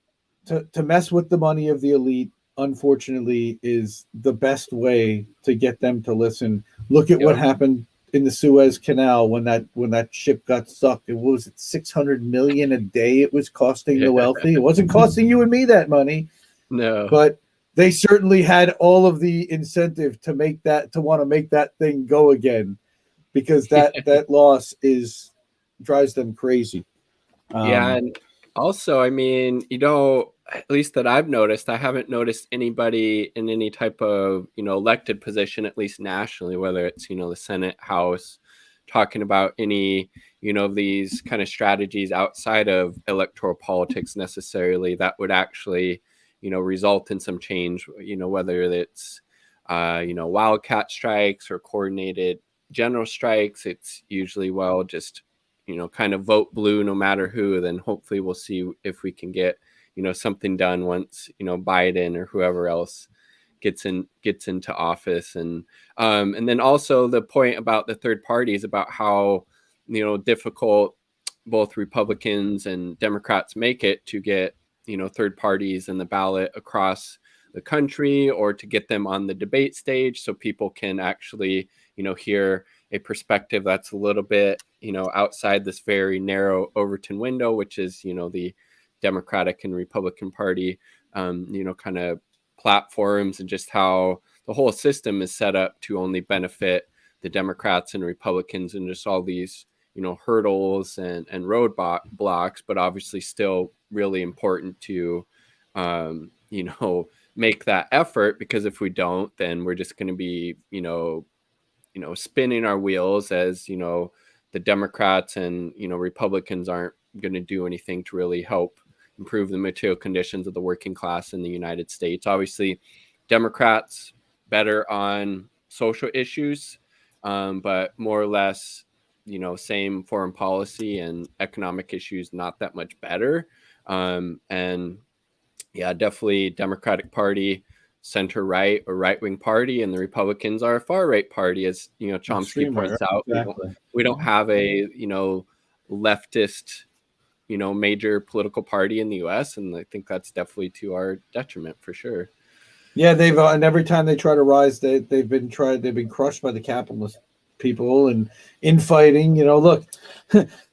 to mess with the money of the elite. Unfortunately, is the best way to get them to listen. Look at what happened in the Suez Canal when that ship got stuck. It was $600 million a day it was costing the wealthy. It wasn't costing you and me that money. No, but they certainly had all of the incentive to want to make that thing go again, because that loss drives them crazy. And also, I mean, at least that I've noticed, I haven't noticed anybody in any type of elected position, at least nationally, whether it's the Senate, House, talking about any of these kind of strategies outside of electoral politics necessarily that would actually result in some change, whether it's wildcat strikes or coordinated general strikes. It's usually just kind of vote blue no matter who. Then hopefully we'll see if we can get something done once Biden or whoever else gets into office. And then also the point about the third parties, about how difficult both Republicans and Democrats make it to get, third parties in the ballot across the country, or to get them on the debate stage so people can actually, hear a perspective that's a little bit, outside this very narrow Overton window, which is, the Democratic and Republican Party, kind of platforms, and just how the whole system is set up to only benefit the Democrats and Republicans, and just all these, hurdles and roadblocks, but obviously still really important to, make that effort, because if we don't, then we're just going to be, spinning our wheels, as, the Democrats and, Republicans aren't going to do anything to really help improve the material conditions of the working class in the United States. Obviously, Democrats better on social issues, but more or less, same foreign policy and economic issues, not that much better. And yeah, definitely Democratic Party, center right or right wing party, and the Republicans are a far right party, as Chomsky points out. Exactly. We don't have a leftist major political party in the U.S., and I think that's definitely to our detriment for sure. Yeah, they've and every time they try to rise, they've been crushed by the capitalist people and infighting. Look,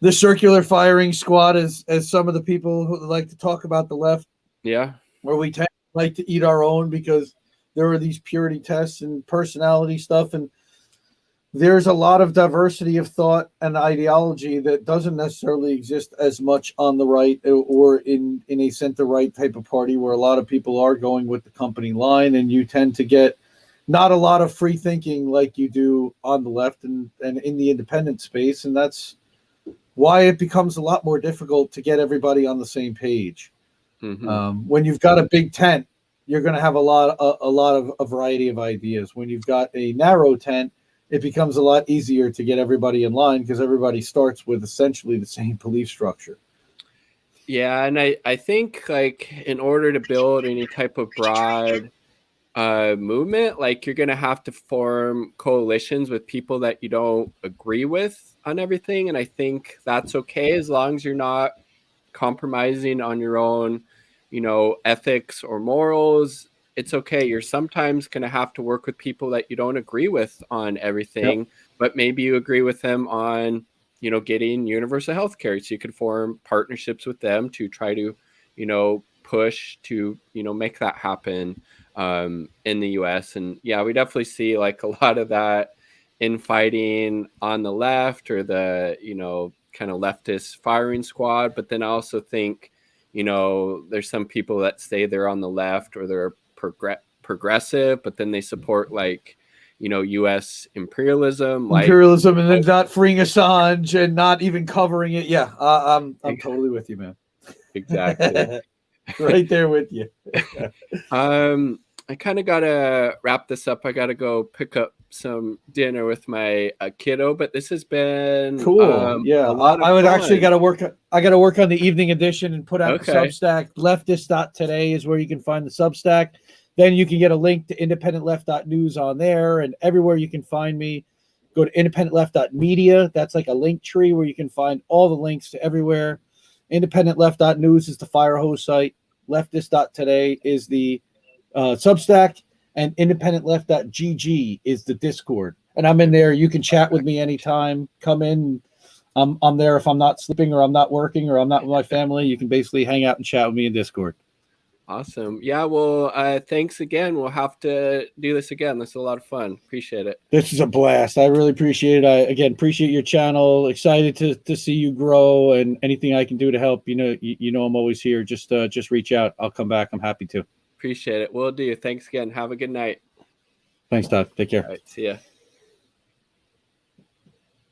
the circular firing squad, as some of the people who like to talk about the left, yeah, where we tend to like to eat our own because there are these purity tests and personality stuff, and there's a lot of diversity of thought and ideology that doesn't necessarily exist as much on the right or in a center right type of party, where a lot of people are going with the company line, and you tend to get not a lot of free thinking like you do on the left and in the independent space. And that's why it becomes a lot more difficult to get everybody on the same page. Mm-hmm. When you've got a big tent, you're going to have a lot of a variety of ideas. When you've got a narrow tent, it becomes a lot easier to get everybody in line, because everybody starts with essentially the same belief structure. Yeah, and I think, like, in order to build any type of broad movement, like, you're going to have to form coalitions with people that you don't agree with on everything. And I think that's okay, as long as you're not compromising on your own, ethics or morals. It's okay. You're sometimes going to have to work with people that you don't agree with on everything, yep. But maybe you agree with them on, getting universal health care. So you could form partnerships with them to try to, push to, make that happen in the US. And yeah, we definitely see like a lot of that infighting on the left, or the, kind of leftist firing squad. But then I also think, there's some people that say they're on the left, or they're progressive, but then they support like, U.S. imperialism, and then not freeing Assange and not even covering it. Yeah, I'm totally with you, man. Exactly. Right there with you. I kind of gotta wrap this up. I gotta go pick up some dinner with my kiddo, but this has been cool. Yeah, I would actually got to work. I got to work on the evening edition and put out the Substack. Leftist.today is where you can find the Substack. Then you can get a link to independentleft.news on there, and everywhere you can find me. Go to independentleft.media. That's like a link tree where you can find all the links to everywhere. Independentleft.news is the fire hose site. Leftist.today is the Substack, and independentleft.gg is the Discord. And I'm in there. You can chat with me anytime. Come in. I'm there if I'm not sleeping, or I'm not working, or I'm not with my family. You can basically hang out and chat with me in Discord. Awesome. Yeah, well, thanks again. We'll have to do this again. This is a lot of fun. Appreciate it. This is a blast. I really appreciate it. I, again, appreciate your channel. Excited to see you grow, and anything I can do to help, I'm always here. Just reach out. I'll come back. I'm happy to. Appreciate it. Will do. Thanks again. Have a good night. Thanks, Todd. Take care. All right. See ya.